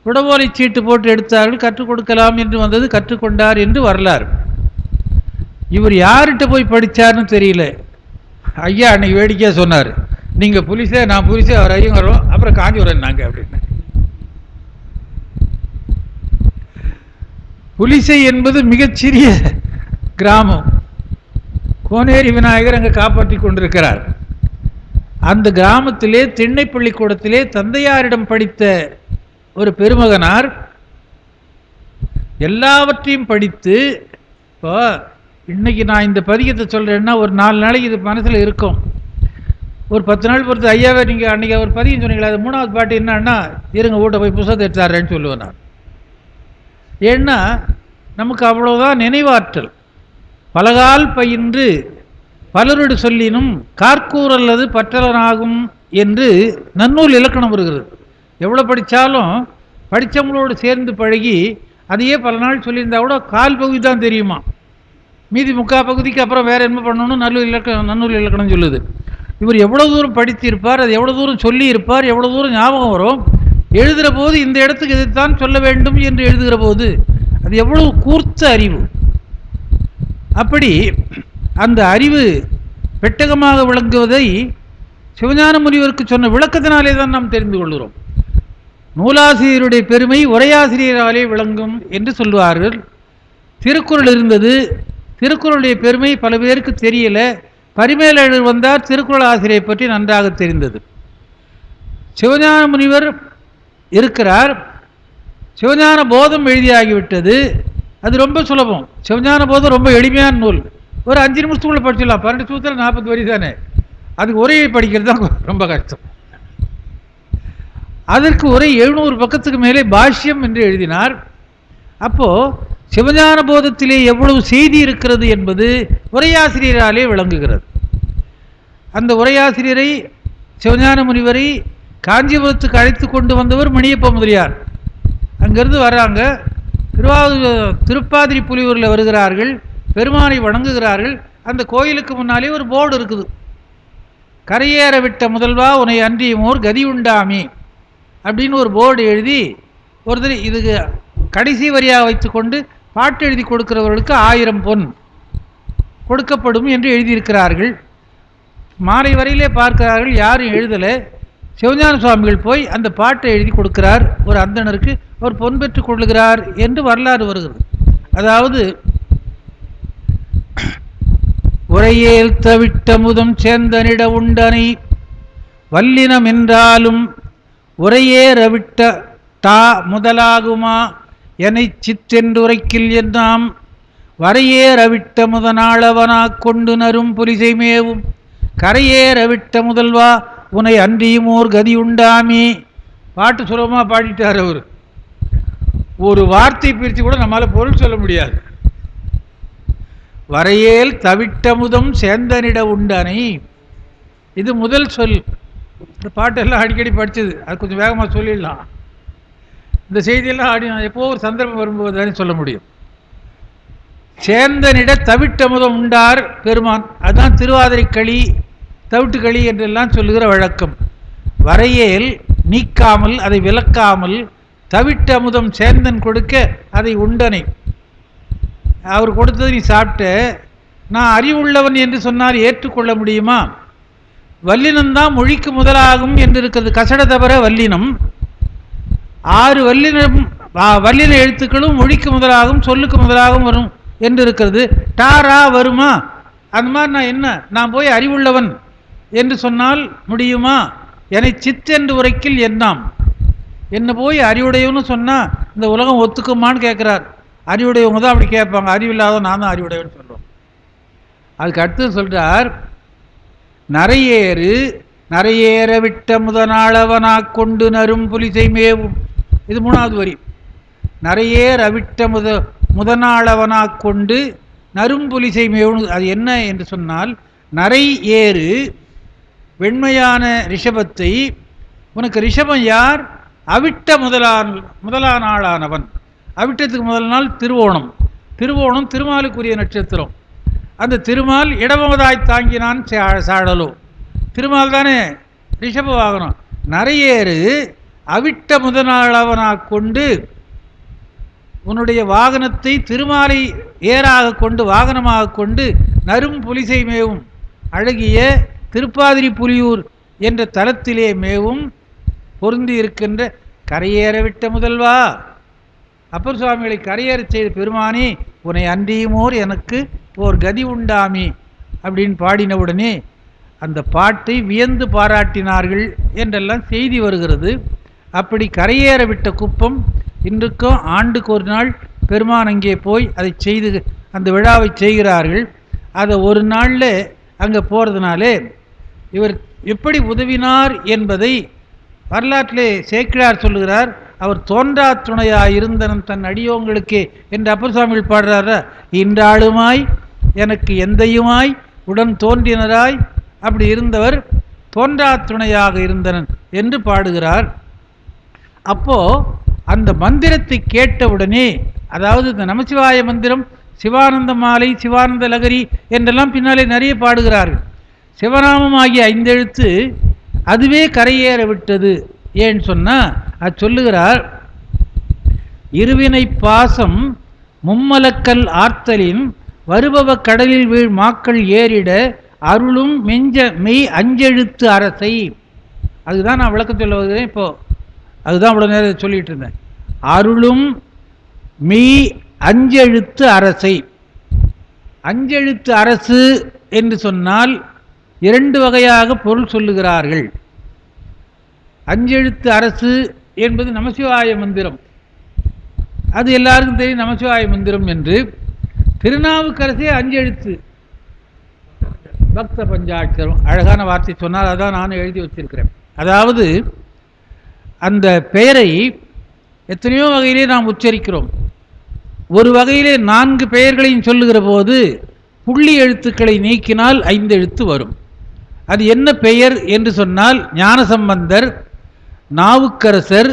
விடவோலை சீட்டு போட்டு எடுத்தார்கள், கற்றுக் கொடுக்கலாம் என்று வந்தது, கற்றுக்கொண்டார் என்று வரலாறு. இவர் யார்கிட்ட போய் படித்தார்னு தெரியல. ஐயா அன்னைக்கு வேடிக்கையாக சொன்னார், நீங்கள் புலிசே நான் புலிசே, அவர் ஐயும் வரோம், அப்புறம் காஞ்சிபுரம் நாங்கள் அப்படின்னு. புலிசை என்பது மிகச்சிறிய கிராமம். கோனேரி விநாயகர் அங்கே காப்பாற்றி கொண்டிருக்கிறார். அந்த கிராமத்திலே திண்ணை பள்ளிக்கூடத்திலே தந்தையாரிடம் படித்த ஒரு பெருமகனார் எல்லாவற்றையும் படித்து, இப்போ இன்னைக்கு நான் இந்த பதிகத்தை சொல்கிறேன்னா ஒரு 4 நாளைக்கு இது மனசில் இருக்கும். ஒரு 10 நாள் பொறுத்து, ஐயாவே நீங்கள் அன்றைக்கி ஒரு பதிகம் சொன்னீங்களா, அது 3வது பாட்டு என்னன்னா, இருங்க வீட்டை போய் புத்தகத்தை எடுத்தாரேன்னு சொல்லுவேன் நான். ஏன்னா நமக்கு அவ்வளோதான் நினைவாற்றல். பலகால் பயின்று பலருடு சொல்லினும் கார்க்கூர் அல்லது பற்றலனாகும் என்று நன்னூல் இலக்கணம் வருகிறது. எவ்வளோ படித்தாலும் படித்தவங்களோடு சேர்ந்து பழகி அதையே பல நாள் சொல்லியிருந்தா கூட கால் பகுதி தான் தெரியுமா, மீதி 3/4 பகுதிக்கு அப்புறம் வேறு என்ன பண்ணணும் நன்னூல் இலக்கணம் சொல்லுது. இவர் எவ்வளோ தூரம் படித்திருப்பார், அது எவ்வளோ தூரம் சொல்லி இருப்பார், எவ்வளோ தூரம் ஞாபகம் வரும். எழுதுகிற போது இந்த இடத்துக்கு இதைத்தான் சொல்ல வேண்டும் என்று எழுதுகிற போது அது எவ்வளவு கூர்த்த அறிவு. அப்படி அந்த அறிவு பெட்டகமாக விளங்குவதை சிவஞான முனிவருக்கு சொன்ன விளக்கத்தினாலே தான் நாம் தெரிந்து கொள்கிறோம். நூலாசிரியருடைய பெருமை உரையாசிரியராலே விளங்கும் என்று சொல்வார்கள். திருக்குறள் இருந்தது, திருக்குறளுடைய பெருமை பல பேருக்கு தெரியல. பரிமேலழகர் வந்தார், திருக்குறள் ஆசிரியை பற்றி நன்றாக தெரிந்தது. சிவஞான முனிவர் இருக்கிறார், சிவஞான போதம் எழுதியாகிவிட்டது. அது ரொம்ப சுலபம். சிவஞான போதம் ரொம்ப எளிமையான நூல், ஒரு 5 நிமிஷத்துக்குள்ளே படிச்சிடலாம். 12 சூத்திரம் 40 வரி தானே, அதுக்கு உரையை படிக்கிறது தான் ரொம்ப கஷ்டம். அதற்கு உரை 700 பக்கத்துக்கு மேலே பாஷ்யம் என்று எழுதினார். அப்போது சிவஞான போதத்திலே எவ்வளவு செய்தி இருக்கிறது என்பது உரையாசிரியராலே விளங்குகிறது. அந்த உரையாசிரியரை, சிவஞான முனிவரை காஞ்சிபுரத்துக்கு அழைத்து கொண்டு வந்தவர் மணியப்ப முதலியார். அங்கேருந்து வர்றாங்க, திருப்பாதிரி புலியூரில் வருகிறார்கள், பெருமானை வணங்குகிறார்கள். அந்த கோயிலுக்கு முன்னாலே ஒரு போர்டு இருக்குது, கரையேற விட்ட முதல்வா உன்னை அன்றியுமோர் கதி உண்டாமே அப்படின்னு ஒரு போர்டு எழுதி, ஒருத்தர் இதுக்கு கடைசி வரியாக வைத்துக்கொண்டு பாட்டு எழுதி கொடுக்கிறவர்களுக்கு 1000 பொன் கொடுக்கப்படும் என்று எழுதியிருக்கிறார்கள். மாலை வரையிலே பார்க்கிறார்கள், யாரும் எழுதலை. சிவஞான சுவாமிகள் போய் அந்த பாட்டை எழுதி கொடுக்கிறார் ஒரு அந்தணருக்கு, அவர் பொன் பெற்றுக் கொள்ளுகிறார் என்று வரலாறு வருகிறது. அதாவது உரையேல் தவிட்ட முதம் சேர்ந்தனிட உண்டனை வல்லினம் என்றாலும் உரையேறவிட்ட தா முதலாகுமா என சித்தென்றுரைக்கில் என்னாம் வரையேறவிட்ட முதனாளவனாக் கொண்டு நரும் புலிசை மேவும் கரையேறவிட்ட முதல்வா உன்னை அன்றியுமோர் கதி உண்டாமே. பாட்டு சுலபமாக பாடிட்டார் அவர். ஒரு வார்த்தை பிரித்து கூட நம்மளால் பொருள் சொல்ல முடியாது. வரையேல் தவிட்ட முதம் சேந்தனிட உண்டனை, இது முதல் சொல். இந்த பாட்டெல்லாம் அடிக்கடி படித்தது, அது கொஞ்சம் வேகமாக சொல்லிடலாம். இந்த செய்தியெல்லாம் எப்போ ஒரு சந்தர்ப்பம் வரும்போது தானே சொல்ல முடியும். சேந்தனிட தவிட்ட முதம் உண்டார் பெருமான், அதுதான் திருவாதிரை களி, தவிட்டுக்களி என்றெல்லாம் சொல்லுகிற வழக்கம். வரையேல் நீக்காமல், அதை விளக்காமல், தவிட்ட அமுதம் சேந்தன் கொடுக்க அதை உண்டனை, அவர் கொடுத்தது நீ சாப்பிட்ட, நான் அறிவுள்ளவன் என்று சொன்னால் ஏற்றுக்கொள்ள முடியுமா? வல்லினம்தான் மொழிக்கு முதலாகும் என்று இருக்கிறது. கசட தவிர வல்லினம் 6 வல்லினம் வல்லின எழுத்துக்களும் மொழிக்கு முதலாகவும் சொல்லுக்கு முதலாகவும் வரும் என்று இருக்கிறது. டாரா வருமா? அந்த மாதிரி நான் போய் அறிவுள்ளவன் என்று சொன்னால் முடியுமா? என்னை சித்தென்று உரைக்கில் என்னாம், என்ன போய் அறிவுடையவன்னு சொன்னால் இந்த உலகம் ஒத்துக்குமான்னு கேட்குறார். அறிவுடையவங்க தான் அப்படி கேட்பாங்க, அறிவில்லாத நான் தான் அறிவுடையவன் சொல்கிறோம். அதுக்கு அடுத்து சொல்கிறார், நரையேற விட்ட முதனாளவனாக் கொண்டு நரும் புலிசை மேவும். இது 3வது வரி. நரையேற விட்ட முதனாளவனாக் கொண்டு நரும்புலிசை மேவும். அது என்ன என்று சொன்னால், நரை ஏறு வெண்மையான ரிஷபத்தை, உனக்கு ரிஷபம் யார்? அவிட்ட முதலான ஆளானவன். அவிட்டத்துக்கு முதல் நாள் திருவோணம். திருவோணம் திருமாலுக்குரிய நட்சத்திரம். அந்த திருமால் இடமதாய் தாங்கினான் சாடலோ. திருமால் தானே ரிஷப வாகனம். நரையேறு அவிட்ட முதலாளவனாக கொண்டு உன்னுடைய வாகனத்தை திருமாலை ஏறாக கொண்டு வாகனமாக கொண்டு நரும் புலிசை மேவும் அழகிய திருப்பாதிரி புலியூர் என்ற தலத்திலே மேவும் பொருந்தி இருக்கின்ற கரையேற விட்ட முதல்வா, அப்பர் சுவாமிகளை கரையேற செய்த பெருமானே, உன்னை அன்றியுமோர் எனக்கு ஓர் கதி உண்டாமி அப்படின்னு பாடினவுடனே அந்த பாட்டை வியந்து பாராட்டினார்கள் என்றெல்லாம் செய்தி வருகிறது. அப்படி கரையேற விட்ட குப்பம் இன்றுக்கும் ஆண்டுக்கு ஒரு நாள் பெருமான் அங்கே போய் அதை செய்து அந்த விழாவை செய்கிறார்கள். அதை ஒரு நாளில் அங்கே போகிறதுனாலே இவர் எப்படி உதவினார் என்பதை வரலாற்றிலே சேக்கிழார் சொல்லுகிறார். அவர் தோன்றா துணையாய் இருந்தனன் தன் அடியோங்களுக்கே என்று அப்பர் சுவாமிகள் பாடுறாரா, இன்றாளுமாய் எனக்கு எந்தையுமாய் உடன் தோன்றினராய் அப்படி இருந்தவர் தோன்றா துணையாக இருந்தனன் என்று பாடுகிறார். அப்போ அந்த மந்திரத்தை கேட்டவுடனே, அதாவது இந்த நமசிவாய மந்திரம், சிவானந்த மாலை, சிவானந்த லகரி என்றெல்லாம் பின்னாலே நிறைய பாடுகிறார்கள். சிவநாமம் ஆகிய 5 எழுத்து அதுவே கரையேற விட்டது. ஏன்னு சொன்னால் அது சொல்லுகிறார், இருவினை பாசம் மும்மலக்கல் ஆர்த்தலின் வருபவ கடலில் வீழ் மாக்கள் ஏறிட அருளும் மெய் அஞ்செழுத்து அரசை. அதுதான் நான் விளக்கம் சொல்ல வருகிறேன். இப்போ அதுதான் இவ்வளோ நேரம் சொல்லிட்டு இருந்தேன். அருளும் மெய் அஞ்செழுத்து அரசை. அஞ்செழுத்து அரசு என்று சொன்னால் 2 வகையாக பொருள் சொல்லுகிறார்கள். அஞ்செழுத்து அரசு என்பது நமசிவாய மந்திரம், அது எல்லாருக்கும் தெரியும் நமசிவாய மந்திரம் என்று. திருநாவுக்கரசே 5 எழுத்து பக்த பஞ்சாட்சரம். அழகான வார்த்தை சொன்னால், அதான் நானும் எழுதி வச்சிருக்கிறேன். அதாவது அந்த பெயரை எத்தனையோ வகையிலே நாம் உச்சரிக்கிறோம். ஒரு வகையிலே 4 பெயர்களையும் சொல்லுகிற போது புள்ளி எழுத்துக்களை நீக்கினால் 5 எழுத்து வரும். அது என்ன பெயர் என்று சொன்னால், ஞானசம்பந்தர், நாவுக்கரசர்,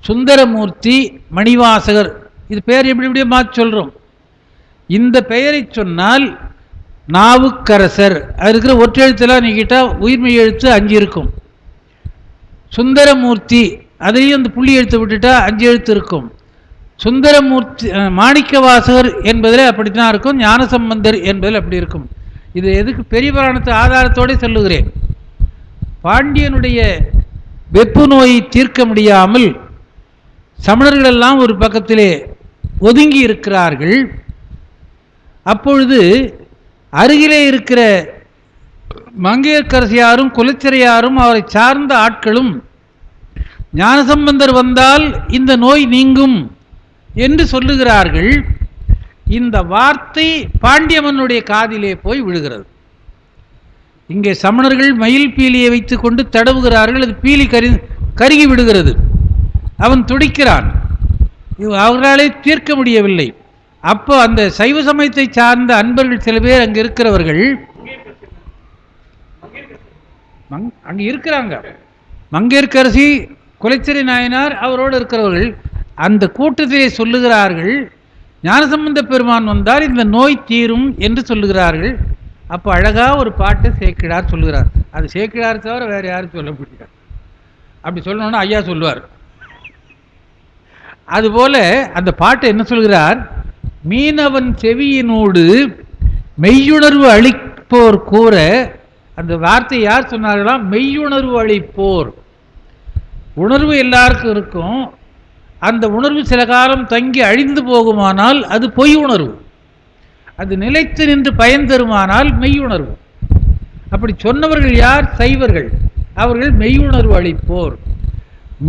சுந்தரமூர்த்தி, மணிவாசகர். இது பெயர் எப்படி எப்படியே மாற்றி சொல்கிறோம். இந்த பெயரை சொன்னால் நாவுக்கரசர், அது இருக்கிற ஒற்றெழுத்தெல்லாம் நீக்கிட்டால் உயிர்மெய் எழுத்து 5 இருக்கும். சுந்தரமூர்த்தி, அதையும் அந்த புள்ளி எழுத்து விட்டுட்டா 5 எழுத்து இருக்கும். சுந்தரமூர்த்தி மாணிக்க வாசகர் என்பதில் அப்படித்தான் இருக்கும். ஞானசம்பந்தர் என்பதில் அப்படி இருக்கும். இது எதுக்கு பெரிய புராணத்தை ஆதாரத்தோடு சொல்லுகிறேன். பாண்டியனுடைய வெப்பு நோயை தீர்க்க முடியாமல் சமணர்களெல்லாம் ஒரு பக்கத்திலே ஒதுங்கி இருக்கிறார்கள். அப்பொழுது அருகிலே இருக்கிற மங்கையர்க்கரசியாரும் குலச்சிறையாரும் அவரை சார்ந்த ஆட்களும் ஞானசம்பந்தர் வந்தால் இந்த நோய் நீங்கும் என்று சொல்லுகிறார்கள். இந்த வார்த்தை பாண்டியமன்னுடைய காதிலே போய் விழுகிறது. இங்கே சமணர்கள் மயில் பீலியை வைத்து கொண்டு தடவுகிறார்கள். அது பீலி கருகி விடுகிறது. அவன் துடிக்கிறான். அவர்களாலே தீர்க்க முடியவில்லை. அப்போ அந்த சைவ சமயத்தை சார்ந்த அன்பர்கள் சில பேர் அங்கே இருக்கிறவர்கள் அங்கே இருக்கிறாங்க. மங்கையர்க்கரசி, குலச்சிறை நாயனார் அவரோடு இருக்கிறவர்கள் அந்த கூட்டத்திலே சொல்லுகிறார்கள், ஞானசம்பந்த பெருமான் வந்தால் இந்த நோய் தீரும் என்று சொல்லுகிறார்கள். அப்போ அழகாக ஒரு பாட்டை சேக்கிழார் சொல்லுகிறார். அது சேக்கிழார் தவிர வேறு யாரும் சொல்ல முடியாது. அப்படி சொல்லணும்னா ஐயா சொல்லுவார். அதுபோல அந்த பாட்டை என்ன சொல்கிறார், மீனவன் செவியினோடு மெய்யுணர்வு அளிப்போர் கூற. அந்த வார்த்தை யார் சொன்னார்களாம்? மெய்யுணர்வு அளிப்போர். உணர்வு எல்லாருக்கும் இருக்கும். அந்த உணர்வு சில காலம் தங்கி அழிந்து போகுமானால் அது பொய் உணர்வு. அது நிலைத்து நின்று பயன் தருமானால் மெய்யுணர்வு. அப்படி சொன்னவர்கள் யார்? சைவர்கள். அவர்கள் மெய்யுணர்வு அளிப்போர்.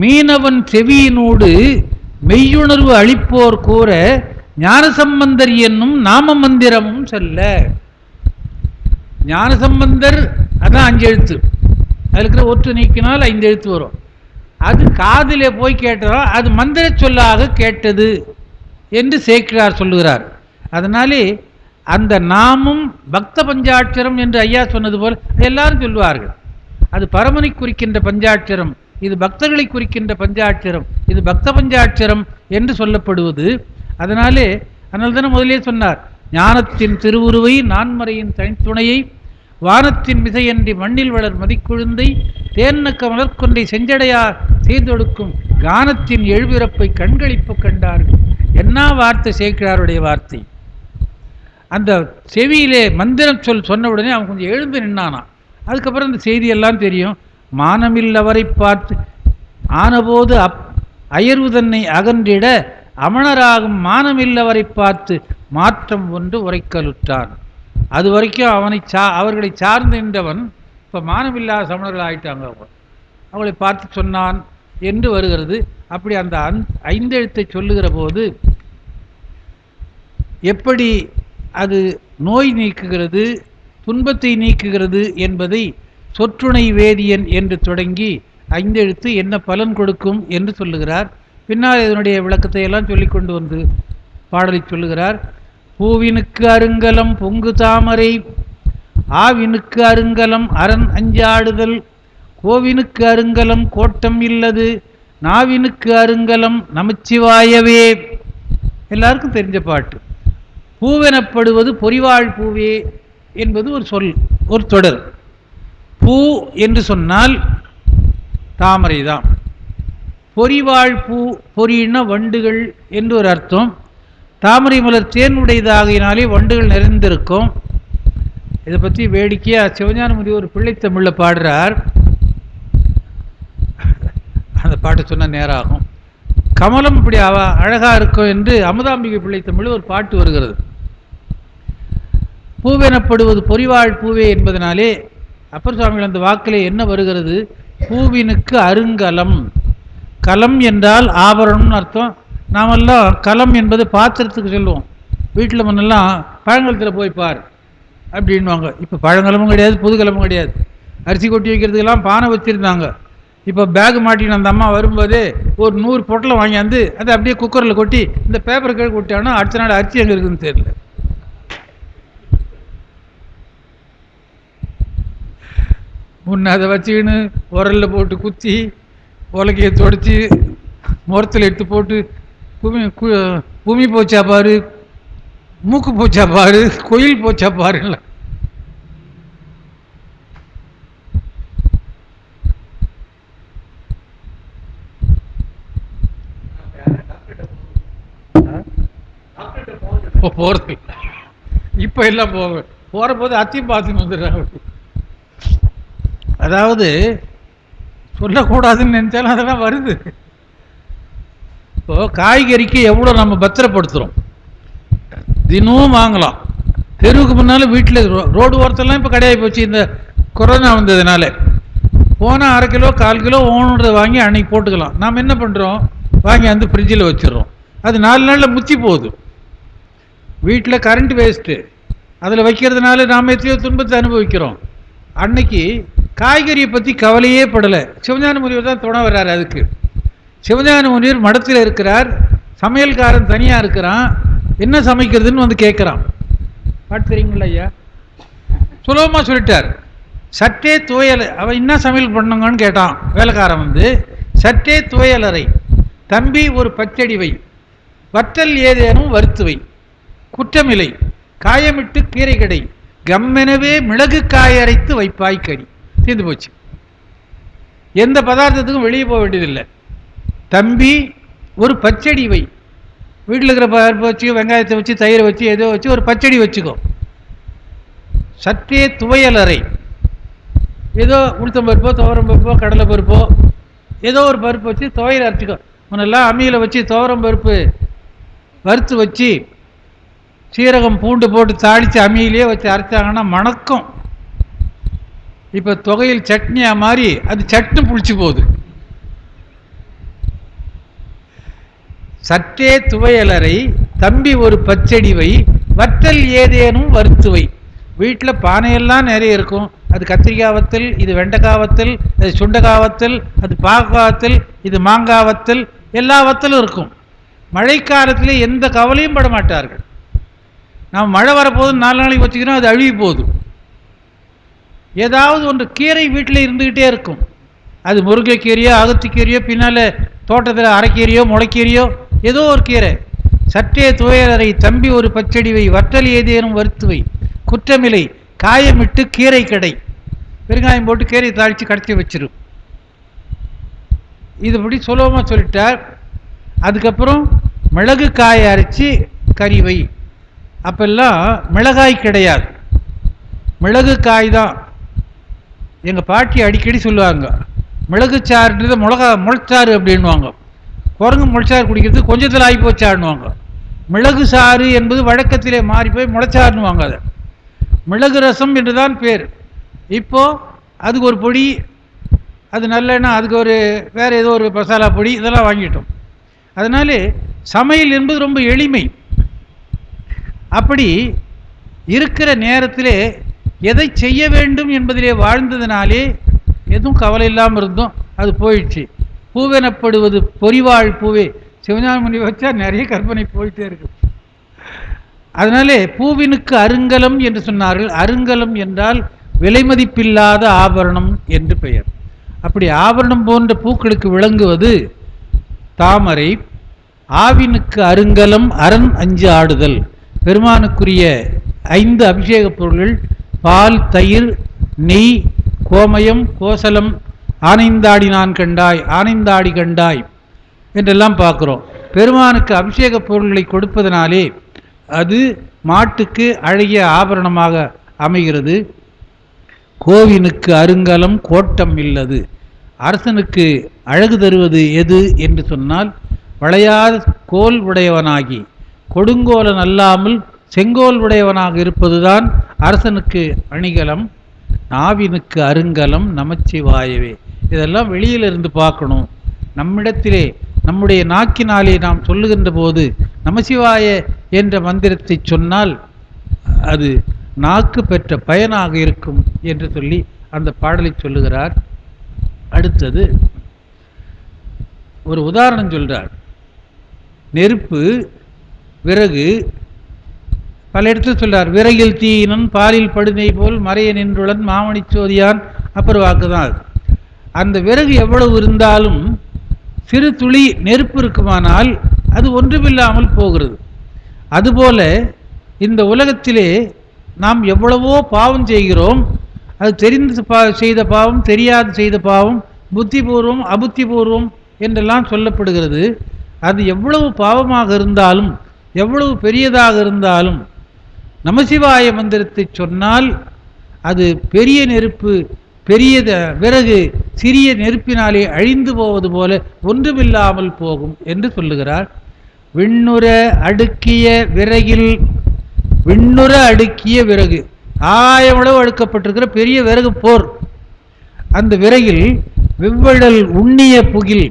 மீனவன் செவியினோடு மெய்யுணர்வு அளிப்போர் கூற ஞானசம்பந்தர் என்னும் நாம மந்திரமும் செல்ல. ஞானசம்பந்தர் அதான் 5 எழுத்து. அதில் இருக்கிற ஒற்று நீக்கினால் 5 எழுத்து வரும். அது காதிலே போய் கேட்டதோ அது மந்திர சொல்லாக கேட்டது என்று சேக்கிழார் சொல்லுகிறார். அதனாலே அந்த நாமும் பக்த பஞ்சாட்சரம் என்று ஐயா சொன்னது போல் எல்லாரும் சொல்லுவார்கள். அது பரமனை குறிக்கின்ற பஞ்சாட்சரம், இது பக்தர்களை குறிக்கின்ற பஞ்சாட்சரம், இது பக்த பஞ்சாட்சரம் என்று சொல்லப்படுவது. அதனாலே தானே முதலே சொன்னார், ஞானத்தின் திருவுருவை நான்மறையின் தனித்துணையை வானத்தின் மிசையன்றி மண்ணில் வளர் மதிக்குழுந்தை தேன்னக்க மலர்கொன்றை செஞ்சடையார் செய்தொடுக்கும் கானத்தின் எழுபிறப்பை கண்களிப்பு கண்டார்கள். என்ன வார்த்தை சேக்கிழாருடைய வார்த்தை! அந்த செவியிலே மந்திரம் சொன்ன உடனே அவன் கொஞ்சம் எழுந்து நின்னானான். அதுக்கப்புறம் இந்த செய்தியெல்லாம் தெரியும். மானமில் அவரை பார்த்து ஆனபோது அயர்வு தன்னை அகன்றிட அமணராகும் மானமில்லவரை பார்த்து மாற்றம் ஒன்று உரைக்கலுற்றான். அது வரைக்கும் அவர்களை சார்ந்து நின்றவன் இப்போ மானமில்லாத சமணர்கள் ஆயிட்டாங்க. அவளை பார்த்து சொன்னான் என்று வருகிறது. அப்படி அந்த 5 எழுத்தை சொல்லுகிற போது எப்படி அது நோய் நீக்குகிறது, துன்பத்தை நீக்குகிறது என்பதை சொற்றுணை வேதியன் என்று தொடங்கி 5 எழுத்து என்ன பலன் கொடுக்கும் என்று சொல்லுகிறார். பின்னால் இதனுடைய விளக்கத்தை எல்லாம் சொல்லிக் கொண்டு வந்து பாடலை சொல்லுகிறார். பூவினுக்கு அருங்கலம் பொங்கு தாமரை, ஆவினுக்கு அருங்கலம் அரண் அஞ்சாடுதல், கோவினுக்கு அருங்கலம் கோட்டம் இல்லது, நாவினுக்கு அருங்கலம் நமச்சிவாயவே. எல்லாருக்கும் தெரிஞ்ச பாட்டு. பூவெனப்படுவது பொறிவாழ் பூவே என்பது ஒரு சொல், ஒரு தொடர். பூ என்று சொன்னால் தாமரை தான். பொறிவாழ் பூ, பொறியின வண்டுகள் என்று ஒரு அர்த்தம். தாமரை மலர் தேன் உடையதாகினாலே வண்டுகள் நிறைந்திருக்கும். இதை பற்றி வேடிக்கையாக சிவஞான முனிவர் ஒரு பிள்ளைத்தமிழில் பாடுறார். அந்த பாட்டு சொன்ன நேரம் ஆகும். கமலம் இப்படி அழகாக இருக்கும் என்று அமுதாம்பிகை பிள்ளைத்தமிழில் ஒரு பாட்டு வருகிறது. பூவெனப்படுவது பொறிவாழ் பூவே என்பதனாலே அப்பர் சுவாமிகள் அந்த வாக்கிலே என்ன வருகிறது? பூவினுக்கு அருங்கலம். கலம் என்றால் ஆபரணம்னு அர்த்தம். நாமெல்லாம் கலம் என்பது பாத்திரத்துக்கு சொல்லுவோம். வீட்டில் முன்னெல்லாம் பழங்கலத்தில் போய் பார் அப்படின்வாங்க. இப்போ பழங்கலமும் கிடையாது, புதுக்கலமும் கிடையாது. அரிசி கொட்டி வைக்கிறதுக்கெல்லாம் பானை வச்சுருந்தாங்க. இப்போ பேக் மாட்டின்னு அந்த அம்மா வரும்போதே ஒரு 100 பொட்டலை வாங்கியாந்து அதை அப்படியே குக்கரில் கொட்டி இந்த பேப்பர் கீழே கொட்டானா அடுத்த நாள் அரிசி எங்கே இருக்குதுன்னு தெரியல. முன்ன அதை வச்சுக்கின்னு உரலில் போட்டு குத்தி உலக்கையை தொடச்சி முரத்தில் எடுத்து போட்டு பூமி போச்சா பாரு, மூக்கு போச்சா பாரு, கோயில் போச்சா பாருங்கள. போறது இப்ப எல்லாம் போற போது அத்தியும் பார்த்துன்னு வந்துடுறாங்க. அதாவது சொல்லக்கூடாதுன்னு நினைச்சாலும் அதெல்லாம் வருது. இப்போ காய்கறிக்கு எவ்வளோ நம்ம பத்திரப்படுத்துகிறோம். தினமும் வாங்கலாம். தெருவுக்கு முன்னால் வீட்டில் ரோடு ஓரத்தெல்லாம் இப்போ கிடையாது போச்சு. இந்த கொரோனா வந்ததுனால போனால் 1/2 கிலோ 1/4 கிலோ ஓணுன்றதை வாங்கி அன்னைக்கு போட்டுக்கலாம். நாம் என்ன பண்ணுறோம்? வாங்கி வந்து ஃப்ரிட்ஜில் வச்சிடறோம். அது 4 நாளில் முத்தி போகுது. வீட்டில் கரண்ட் வேஸ்ட்டு, அதில் வைக்கிறதுனால நாம் எத்தையோ துன்பத்தை அனுபவிக்கிறோம். அன்னைக்கு காய்கறியை பற்றி கவலையே படலை. சிவஞான முனிவர் தான் துணை வர்றார். அதுக்கு சிவஞான முனிவர் மடத்தில் இருக்கிறார். சமையல்காரன் தனியாக இருக்கிறான். என்ன சமைக்கிறதுன்னு வந்து கேட்குறான். பாட்டு தெரியுங்களா ஐயா? சுலபமாக சொல்லிட்டார். சற்றே துவையல். அவன் என்ன சமையல் பண்ணுங்கன்னு கேட்டான். வேலைக்காரன் வந்து சற்றே துவையலறை தம்பி ஒரு பச்சடி வை, வற்றல் ஏதேனும் வறுத்துவை, குற்றமில்லை காயமிட்டு கீரை கடை, கம்மெனவே மிளகு காயரைத்து வைப்பாய் கறி. தீர்ந்து போச்சு. எந்த பதார்த்தத்துக்கும் வெளியே போக வேண்டியதில்லை. தம்பி ஒரு பச்சடி வை, வீட்டில் இருக்கிற பருப்பு வச்சு வெங்காயத்தை வச்சு தயிரை வச்சு ஏதோ வச்சு ஒரு பச்சடி வச்சுக்கோ. சற்றே துவையலறை, ஏதோ உளுத்தம் பருப்போ துவரம் பருப்போ கடலை பருப்போ ஏதோ ஒரு பருப்பு வச்சு துவையல் அரைச்சிக்கோ. முன்னெல்லாம் அம்மியில் வச்சு துவரம் பருப்பு வறுத்து வச்சு சீரகம் பூண்டு போட்டு தாளித்து அம்மியிலே வச்சு அரைச்சாங்கன்னா மணக்கும். இப்போ தொகையில் சட்னியாக மாறி அது சட்னி புளிச்சு போகுது. சற்றே துவையலரை தம்பி ஒரு பச்சடி வை, வற்றல் ஏதேனும் வறுத்துவை. வீட்டில் பானையெல்லாம் நிறைய இருக்கும். அது கத்திரிக்காய் வத்தல், இது வெண்டைக்காய் வத்தல், அது சுண்டைக்காய் வத்தல், அது பாகக்காய் வத்தல், இது மாங்காய் வத்தல், எல்லா வத்தலும் இருக்கும். மழைக்காலத்தில் எந்த கவலையும் பட மாட்டார்கள். நாம் மழை வரப்போது 4 நாளைக்கு வச்சுக்கிறோம், அது அழுகி போகுது. ஏதாவது ஒன்று கீரை வீட்டில் இருந்துக்கிட்டே இருக்கும். அது முருங்கைக்கீரையோ அகத்திக்கீரையோ, பின்னால் தோட்டத்தில் அரைக்கீரையோ முளைக்கீரையோ ஏதோ ஒரு கீரை. சற்றே துவையலரை தம்பி ஒரு பச்சடி வை, வற்றல் ஏதேனும் வறுத்துவை, குற்றமில்லை காயமிட்டு கீரை கடை. பெருங்காயம் போட்டு கீரை தாளித்து கடைச்சி வச்சிரும். இது இப்படி சுலபமாக சொல்லிட்டார். அதுக்கப்புறம் மிளகு காயை அரைச்சி கறி வை. அப்பெல்லாம் மிளகாய் கிடையாது, மிளகு காய் தான். எங்கள் பாட்டி அடிக்கடி சொல்லுவாங்க, மிளகு சாறுன்றது முளைச்சாறு அப்படின்வாங்க. குரங்கு முளைச்சாறு குடிக்கிறது கொஞ்சத்தில் ஆகி போச்சாடுவாங்க. மிளகு சாறு என்பது வழக்கத்திலே மாறி போய் முளைச்சாருன்னுவாங்க. அதை மிளகு ரசம் என்று தான் பேர். இப்போது அதுக்கு ஒரு பொடி, அது நல்லெண்ணெய், அதுக்கு ஒரு வேறு ஏதோ ஒரு மசாலா பொடி, இதெல்லாம் வாங்கிட்டோம். அதனாலே சமையல் என்பது ரொம்ப எளிமை. அப்படி இருக்கிற நேரத்திலே எதை செய்ய வேண்டும் என்பதிலே வாழ்ந்ததினாலே எதுவும் கவலை இல்லாமல் இருந்தோம். அது போயிடுச்சு. பூவெனப்படுவது பொறிவாழ் பூவே. சிவஞான முனி வச்சா நிறைய கற்பனை போயிட்டே இருக்கு. அதனாலே பூவினுக்கு அருங்கலம் என்று சொன்னார்கள். அருங்கலம் என்றால் விலை மதிப்பில்லாத ஆபரணம் என்று பெயர். அப்படி ஆபரணம் போன்ற பூக்களுக்கு விளங்குவது தாமரை. ஆவினுக்கு அருங்கலம் அரண் அஞ்சு ஆடுதல். பெருமானுக்குரிய 5 அபிஷேக பொருள்கள் பால், தயிர், நெய், கோமயம், கோசலம், ஆனைந்தாடி நான் கண்டாய், ஆனைந்தாடி கண்டாய் என்றெல்லாம் பார்க்குறோம். பெருமானுக்கு அபிஷேக பொருள்களை கொடுப்பதனாலே அது மாட்டுக்கு அழகிய ஆபரணமாக அமைகிறது. கோவினுக்கு அருங்கலம் கோட்டம் இல்லது. அரசனுக்கு அழகு தருவது எது என்று சொன்னால், வளையாத கோல் உடையவனாகி கொடுங்கோலன் அல்லாமல் செங்கோல் உடையவனாக இருப்பதுதான் அரசனுக்கு அணிகலம். நாவினுக்கு அருங்கலம் நமச்சிவாயவே. இதெல்லாம் வெளியிலிருந்து பார்க்கணும். நம்மிடத்திலே நம்முடைய நாக்கினாலே நாம் சொல்லுகின்ற போது நமசிவாய என்ற மந்திரத்தை சொன்னால் அது நாக்கு பெற்ற பயனாக இருக்கும் என்று சொல்லி அந்த பாடலை சொல்லுகிறார். அடுத்தது ஒரு உதாரணம் சொல்றார். நெருப்பு, விறகு, பல இடத்துல சொல்றார். விறகில் தீயினன் பாலில் படுநெய் போல் மறைய நின்றுடன் மாமணி சோதியான் அப்புறம் வாக்குதான் அது. அந்த விறகு எவ்வளவு இருந்தாலும் சிறு துளி நெருப்பு இருக்குமானால் அது ஒன்றுமில்லாமல் போகிறது. அதுபோல இந்த உலகத்திலே நாம் எவ்வளவோ பாவம் செய்கிறோம். அது தெரிந்து செய்த பாவம், தெரியாது செய்த பாவம், புத்திபூர்வம், அபுத்திபூர்வம் என்றெல்லாம் சொல்லப்படுகிறது. அது எவ்வளவு பாவமாக இருந்தாலும், எவ்வளவு பெரியதாக இருந்தாலும், நமசிவாய மந்திரத்தை சொன்னால் அது பெரிய நெருப்பு, பெரிய விறகு சிறிய நெருப்பினாலே அழிந்து போவது போல ஒன்றுமில்லாமல் போகும் என்று சொல்லுகிறார். விண்ணுற அடுக்கிய விறகில், விண்ணுற அடுக்கிய விறகு, 1000 அளவு அடுக்கப்பட்டிருக்கிற பெரிய விறகு போர். அந்த விறகில் வெவ்வழல் உண்ணிய புகில்,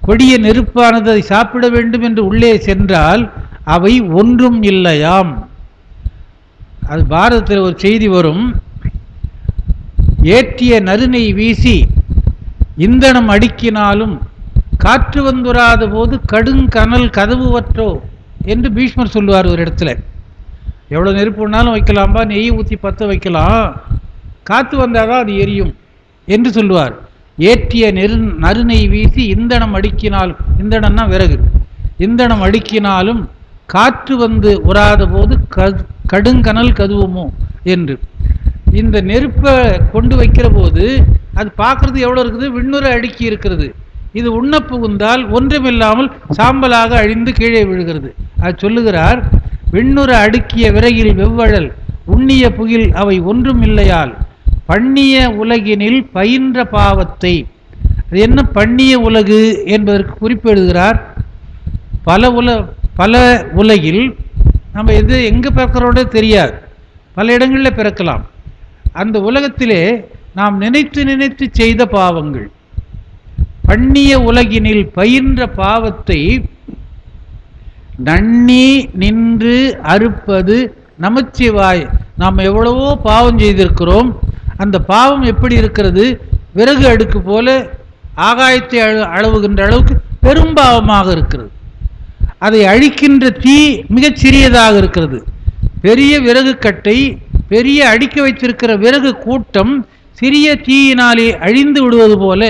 கொடிய நெருப்பானது அதை சாப்பிட வேண்டும் என்று உள்ளே சென்றால் அவை ஒன்றும் இல்லையாம். அது பாரதத்தில் ஒரு செய்தி வரும். ஏற்றிய நறுநெய் வீசி இந்தனம் அடுக்கினாலும் காற்று வந்துராத போது கடுங்கனல் கதவுவற்றோ என்று பீஷ்மர் சொல்லுவார் ஒரு இடத்துல. எவ்வளோ நெருப்பு வேணாலும் வைக்கலாம்பா, நெய் ஊற்றி பற்ற வைக்கலாம், காற்று வந்தாதான் அது எரியும் என்று சொல்லுவார். ஏற்றிய நறுநெய் வீசி இந்தனம் அடுக்கினாலும், இந்தனம்னா விறகு, இந்தனம் அடுக்கினாலும் காற்று வந்து உராத போது கடுங்கனல் கதுவுமோ என்று. இந்த நெருப்பை கொண்டு வைக்கிற போது அது பார்க்கறது எவ்வளோ இருக்குது, விண்ணுற அடுக்கி இருக்கிறது. இது உண்ண புகுந்தால் ஒன்றுமில்லாமல் சாம்பலாக அழிந்து கீழே விழுகிறது. அது சொல்லுகிறார். விண்ணுற அடுக்கிய விறகில் வெவ்வழல் உண்ணிய புகில் அவை ஒன்றும் இல்லையால் பண்ணிய உலகினில் பயின்ற பாவத்தை. அது என்ன பண்ணிய உலகு என்பதற்கு குறிப்பு எழுதுகிறார். பல உலகில் நம்ம எங்கே பிறக்கிறோட தெரியாது, பல இடங்களில் பிறக்கலாம். அந்த உலகத்திலே நாம் நினைத்து நினைத்து செய்த பாவங்கள், பண்ணிய உலகினில் பயின்ற பாவத்தை நன்னி நின்று அறுப்பது நமச்சிவாய். நாம் எவ்வளவோ பாவம் செய்திருக்கிறோம். அந்த பாவம் எப்படி இருக்கிறது? விறகு அடுக்கு போல ஆகாயத்தை அளவுகின்ற அளவுக்கு பெரும்பாவமாக இருக்கிறது. அதை அழிக்கின்ற தீ மிகச் சிறியதாக இருக்கிறது. பெரிய விறகு கட்டை, பெரிய அடுக்கி வைத்திருக்கிற விறகு கூட்டம் சிறிய தீயினாலே அழிந்து விடுவது போல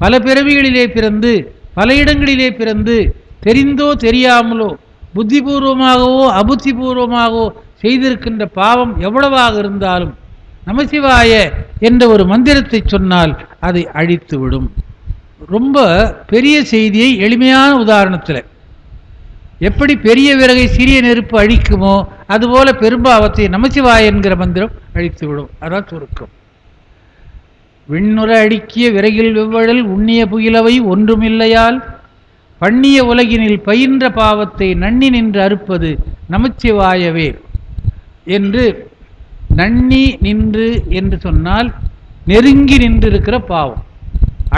பல பிறவிகளிலே பிறந்து பல இடங்களிலே பிறந்து தெரிந்தோ தெரியாமலோ புத்திபூர்வமாகவோ அபுத்திபூர்வமாகவோ செய்திருக்கின்ற பாவம் எவ்வளவாக இருந்தாலும் நமசிவாய என்ற ஒரு மந்திரத்தை சொன்னால் அதை அழித்துவிடும். ரொம்ப பெரிய செய்தியை எளிமையான உதாரணத்தில், எப்படி பெரிய விறகை சிறிய நெருப்பு அழிக்குமோ அதுபோல பெரும்பாவத்தை நமசிவாய என்கிற மந்திரம் அழித்துவிடும். அதான் சுருக்கம். விண்ணுற அடுக்கிய விறகில் வெவ்வழல் உண்ணிய புகிலவை ஒன்றுமில்லையால் பண்ணிய உலகினில் பயின்ற பாவத்தை நன்னி நின்று அறுப்பது நமச்சிவாயவே என்று. நன்னி நின்று என்று சொன்னால் நெருங்கி நின்றிருக்கிற பாவம்,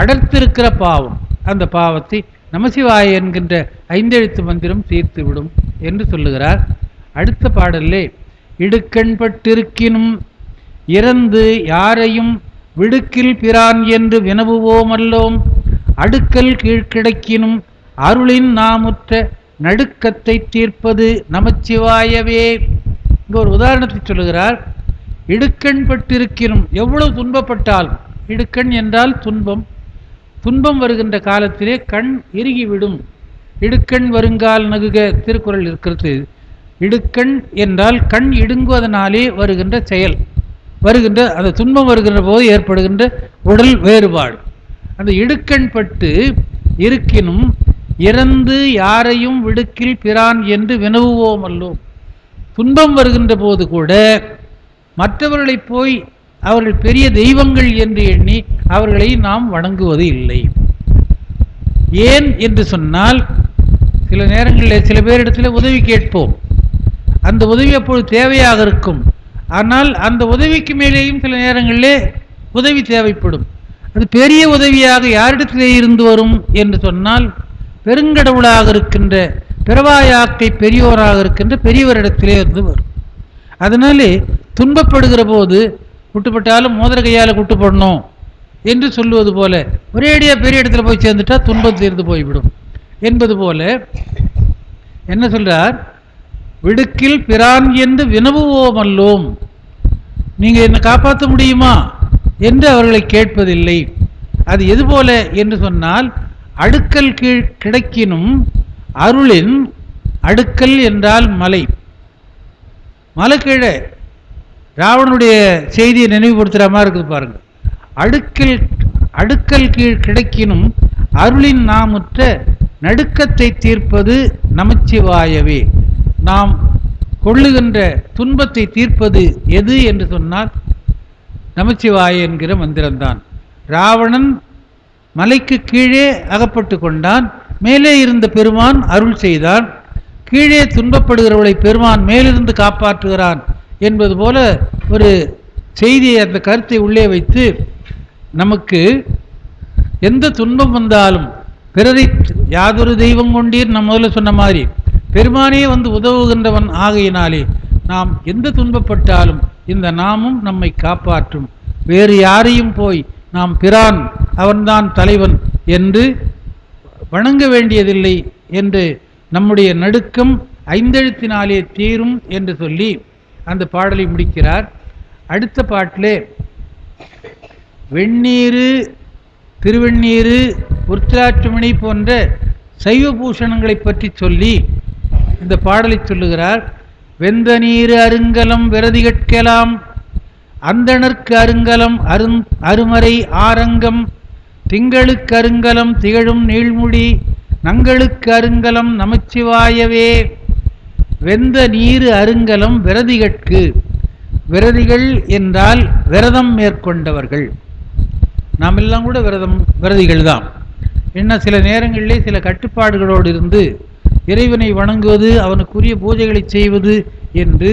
அடர்த்திருக்கிற பாவம், அந்த பாவத்தை நமசிவாய என்கின்ற 5 எழுத்து மந்திரம் தீர்த்துவிடும் என்று சொல்லுகிறார். அடுத்த பாடல்லே இடுக்கண் பட்டிருக்கினும் இறந்து யாரையும் விடுக்கில் பிரான் என்று வினவுவோமல்லோம் அடுக்கல் கீழ்கிடக்கினும் அருளின் நாமுற்ற நடுக்கத்தை தீர்ப்பது நமச்சிவாயவே. இங்கே ஒரு உதாரணத்தை சொல்லுகிறார். இடுக்கண் பட்டிருக்கினும், எவ்வளவு துன்பப்பட்டாலும், இடுக்கண் என்றால் துன்பம், துன்பம் வருகின்ற காலத்திலே கண் இறுகிவிடும். இடுக்கண் வருங்கால் நகுக திருக்குறள் இருக்கிறது. இடுக்கண் என்றால் கண் இடுங்குவதனாலே வருகின்ற செயல், வருகின்ற அந்த துன்பம் வருகின்ற போது ஏற்படுகின்ற உடல் வேறுபாடு. அந்த இடுக்கண் பட்டு இருக்கினும் இறந்து யாரையும் விடுக்கில் பிரான் என்று வினவுவோம் அல்லோம். துன்பம் வருகின்ற போது கூட மற்றவர்களை போய் அவர்கள் பெரிய தெய்வங்கள் என்று எண்ணி அவர்களை நாம் வணங்குவது இல்லை. ஏன் என்று சொன்னால், சில நேரங்களில் சில பேரிடத்தில் உதவி கேட்போம். அந்த உதவி அப்பொழுது தேவையாக இருக்கும். ஆனால் அந்த உதவிக்கு மேலேயும் சில நேரங்களிலே உதவி தேவைப்படும். அது பெரிய உதவியாக யாரிடத்திலே இருந்து வரும் என்று சொன்னால், பெருங்கடவுளாக இருக்கின்ற பிறவாயாக்கை பெரியோராக இருக்கின்ற பெரியவரிடத்திலே இருந்து வரும். அதனாலே துன்பப்படுகிற போது குட்டுப்பட்டாலும் மோதிர கையால் குட்டு போடணும் என்று சொல்லுவது போல ஒரேடியாக பெரிய இடத்துல போய் சேர்ந்துட்டா துன்பம் தீர்ந்து போய்விடும் என்பது போல என்ன சொல்றார்? விடுக்கில் பிரான் என்று வினவுவோம் அல்லோம். நீங்க என்னை காப்பாற்ற முடியுமா என்று அவர்களை கேட்பதில்லை. அது எது போல என்று சொன்னால், அடுக்கல் கீழ் கிடைக்கினும் அருளின், அடுக்கல் என்றால் மலை, மலை கீழே ராவணனுடைய செய்தியை நினைவுபடுத்துகிற மாதிரி இருக்குது பாருங்க. அடுக்கல் கீழ் கிடைக்கினும் அருளின் நாமுற்ற நடுக்கத்தை தீர்ப்பது நமச்சிவாயவே. நாம் கொள்ளுகின்ற துன்பத்தை தீர்ப்பது எது என்று சொன்னால் நமச்சிவாய என்கிற மந்திரம்தான். ராவணன் மலைக்கு கீழே அகப்பட்டு கொண்டான், மேலே இருந்த பெருமான் அருள் செய்தான். கீழே துன்பப்படுகிறவளை பெருமான் மேலிருந்து காப்பாற்றுகிறான் என்பது போல ஒரு செய்தியை, அந்த கருத்தை உள்ளே வைத்து நமக்கு எந்த துன்பம் வந்தாலும் பிறரை யாதொரு தெய்வம் கொண்டீர் நம்ம முதல்ல சொன்ன மாதிரி பெருமானே வந்து உதவுகின்றவன் ஆகையினாலே நாம் எந்த துன்பப்பட்டாலும் இந்த நாமும் நம்மை காப்பாற்றும். வேறு யாரையும் போய் நாம் பிரான், அவன்தான் தலைவன் என்று வணங்க வேண்டியதில்லை என்று நம்முடைய நடுக்கம் 5 எழுத்தினாலே தீரும் என்று சொல்லி அந்த பாடலை முடிக்கிறார். அடுத்த பாட்டிலே வெந்நீரு, திருவெண்ணீரு, உருத்திராட்சமணி போன்ற சைவ பூஷணங்களை பற்றி சொல்லி இந்த பாடலை சொல்லுகிறார். வெந்த நீரு அருங்கலம் விரதிகட்கலாம் அந்தணர்க்கு அருங்கலம் அருமறை ஆரங்கம் திங்களுக்கு அருங்கலம் திகழும் நீழ்முடி நங்களுக்கு அருங்கலம் நமச்சிவாயவே. வெந்த நீரு அருங்கலம் விரதிகட்கு, விரதிகள் என்றால் விரதம் மேற்கொண்டவர்கள். நாம் எல்லாம் கூட விரதிகள் தான். என்ன, சில நேரங்களிலே சில கட்டுப்பாடுகளோடு இருந்து இறைவனை வணங்குவது, அவனுக்குரிய பூஜைகளை செய்வது என்று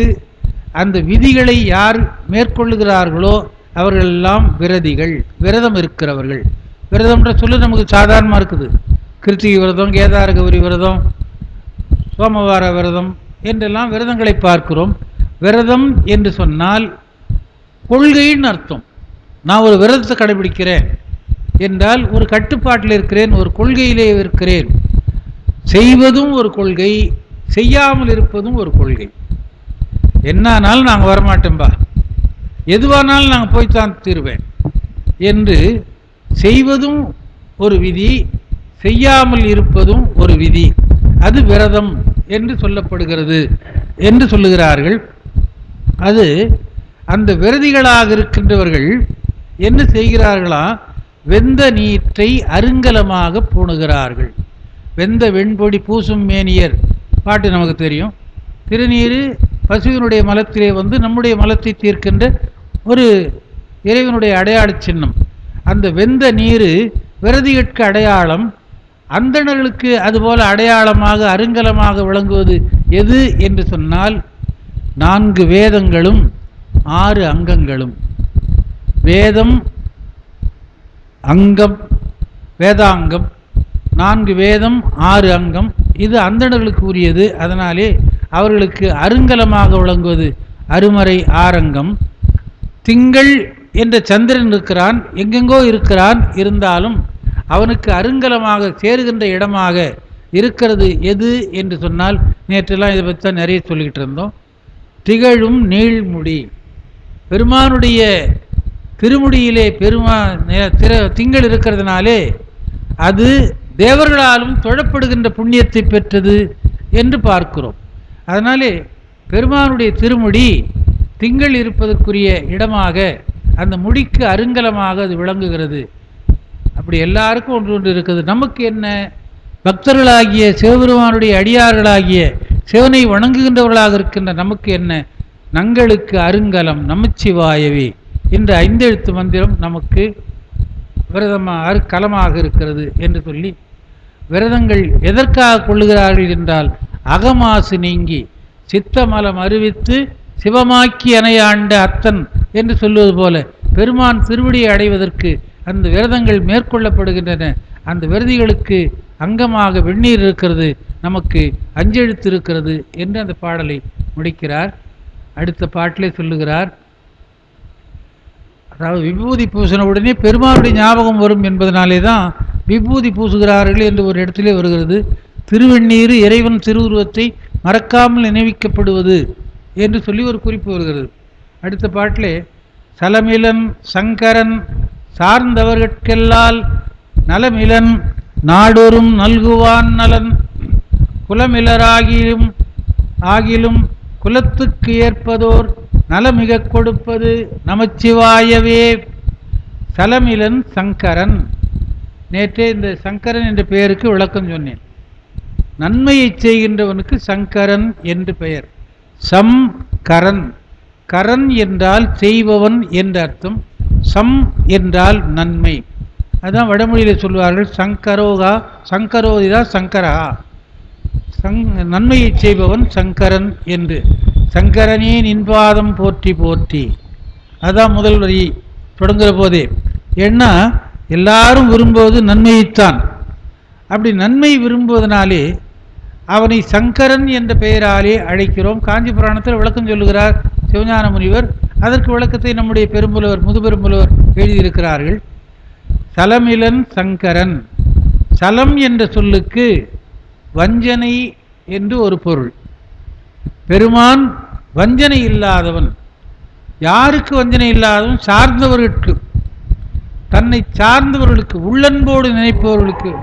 அந்த விதிகளை யார் மேற்கொள்ளுகிறார்களோ அவர்களெல்லாம் விரதிகள், விரதம் இருக்கிறவர்கள். விரதம்ன்ற சொல்லு நமக்கு சாதாரணமாக இருக்குது. கிருத்திகை விரதம், கேதார கௌரி விரதம், சோமவார விரதம் என்றெல்லாம் விரதங்களை பார்க்கிறோம். விரதம் என்று சொன்னால் கொள்கைன்னு அர்த்தம். நான் ஒரு விரதத்தை கடைபிடிக்கிறேன் என்றால் ஒரு கட்டுப்பாட்டில் இருக்கிறேன், ஒரு கொள்கையிலே இருக்கிறேன். செய்வதும் ஒரு கொள்கை, செய்யாமல் இருப்பதும் ஒரு கொள்கை. என்னானாலும் நாங்கள் வரமாட்டோம்பா, எதுவானாலும் நாங்கள் போய்த்தான் தீருவேன் என்று செய்வதும் ஒரு விதி, செய்யாமல் இருப்பதும் ஒரு விதி. அது விரதம் என்று சொல்லப்படுகிறது என்று சொல்லுகிறார்கள். அது அந்த விரதிகளாக இருக்கின்றவர்கள் என்ன செய்கிறார்களா, வெந்த நீற்றை அருங்கலமாக பூணுகிறார்கள். வெந்த வெண்பொடி பூசும் மேனியர் பாட்டு நமக்கு தெரியும். திருநீர் பசுவினுடைய மலத்திலே வந்து நம்முடைய மலத்தை தீர்க்கின்ற ஒரு இறைவனுடைய அடையாள சின்னம். அந்த வெந்த நீர் விரதிகட்கு அடையாளம். அந்தணர்களுக்கு அதுபோல அடையாளமாக அருங்கலமாக விளங்குவது எது என்று சொன்னால் 4 வேதங்களும் 6 அங்கங்களும். வேதம் அங்கம், வேதாங்கம், 4 வேதம் 6 அங்கம். இது அந்தணர்களுக்கு உரியது. அதனாலே அவர்களுக்கு அருங்கலமாக விளங்குவது அருமறை ஆரங்கம். திங்கள் என்ற சந்திரன் இருக்கிறான், எங்கெங்கோ இருக்கிறான், இருந்தாலும் அவனுக்கு அருங்கலமாக சேருகின்ற இடமாக இருக்கிறது எது என்று சொன்னால், நேற்றெல்லாம் இதை பற்றி தான் நிறைய சொல்லிக்கிட்டு இருந்தோம். திகழும் நீள்முடி, பெருமானுடைய திருமுடியிலே திங்கள் இருக்கிறதுனாலே அது தேவர்களாலும் தொழப்படுகின்ற புண்ணியத்தை பெற்றது என்று பார்க்கிறோம். அதனாலே பெருமானுடைய திருமுடி திங்கள் இருப்பதற்குரிய இடமாக, அந்த முடிக்கு அருங்கலமாக அது விளங்குகிறது. அப்படி எல்லாருக்கும் ஒன்று ஒன்று இருக்குது. நமக்கு என்ன, பக்தர்களாகிய சிவபெருமானுடைய அடியார்களாகிய சிவனை வணங்குகின்றவர்களாக இருக்கின்ற நமக்கு என்ன, நங்களுக்கு அருங்கலம் நமச்சிவாயவே என்ற 5 எழுத்து மந்திரம் நமக்கு விரதமாக கலமாக இருக்கிறது என்று சொல்லி, விரதங்கள் எதற்காக கொள்ளுகிறார்கள் என்றால், அகமாசு நீங்கி சித்தமலம் அறிவித்து சிவமாக்கி அணையாண்ட அத்தன் என்று சொல்வது போல பெருமான் திருவடியை அடைவதற்கு அந்த விரதங்கள் மேற்கொள்ளப்படுகின்றன. அந்த விரதிகளுக்கு அங்கமாக வெந்நீர் இருக்கிறது, நமக்கு 5 எழுத்து இருக்கிறது என்று அந்த பாடலை முடிக்கிறார். அடுத்த பாட்டிலே சொல்லுகிறார், அதாவது விபூதி பூசின உடனே பெருமானுடைய ஞாபகம் வரும் என்பதனாலே தான் விபூதி பூசுகிறார்கள் என்று ஒரு இடத்திலே வருகிறது. திருவெண்ணீர் இறைவன் திருவுருவத்தை மறக்காமல் நினைவிக்கப்படுவது என்று சொல்லி ஒரு குறிப்பு வருகிறது. அடுத்த பாட்டிலே, சலமிலன் சங்கரன் சார்ந்தவர்கட்கெல்லால் நலமிலன் நாடொரும் நல்குவான் நலன் குலமிலராகிலும் குலத்துக்கு ஏற்பதோர் நலமிக கொடுப்பது நமச்சிவாயவே. சலமிலன் சங்கரன், நேற்றே இந்த சங்கரன் என்ற பெயருக்கு விளக்கம் சொன்னேன். நன்மையை செய்கின்றவனுக்கு சங்கரன் என்று பெயர். சம் கரன், கரன் என்றால் செய்பவன் என்ற அர்த்தம். சம் என்றால் நன்மை. அதுதான் வடமொழியில் சொல்வார்கள், சங்கரோகா சங்கரோதிதா சங்கரா, நன்மையை செய்பவன் சங்கரன் என்று. சங்கரனே நின்பாதம் போற்றி போற்றி, அதுதான் முதல் வரி தொடங்குகிற போதே. ஏன்னா எல்லாரும் விரும்புவது நன்மையைத்தான். அப்படி நன்மை விரும்புவதனாலே அவனை சங்கரன் என்ற பெயராலே அழைக்கிறோம். காஞ்சி புராணத்தில் விளக்கம் சொல்லுகிறார் சிவஞான முனிவர். அதற்கு விளக்கத்தை நம்முடைய பெரும்புலவர் முதுபெரும்புலவர் எழுதியிருக்கிறார்கள். சலமிலன் சங்கரன், சலம் என்ற சொல்லுக்கு வஞ்சனை என்று ஒரு பொருள். பெருமான் வஞ்சனை இல்லாதவன். யாருக்கு வஞ்சனை இல்லாதவன்? சார்ந்தவர்களுக்கு, தன்னை சார்ந்தவர்களுக்கு, உள்ளன்போடு நினைப்பவர்களுக்கு.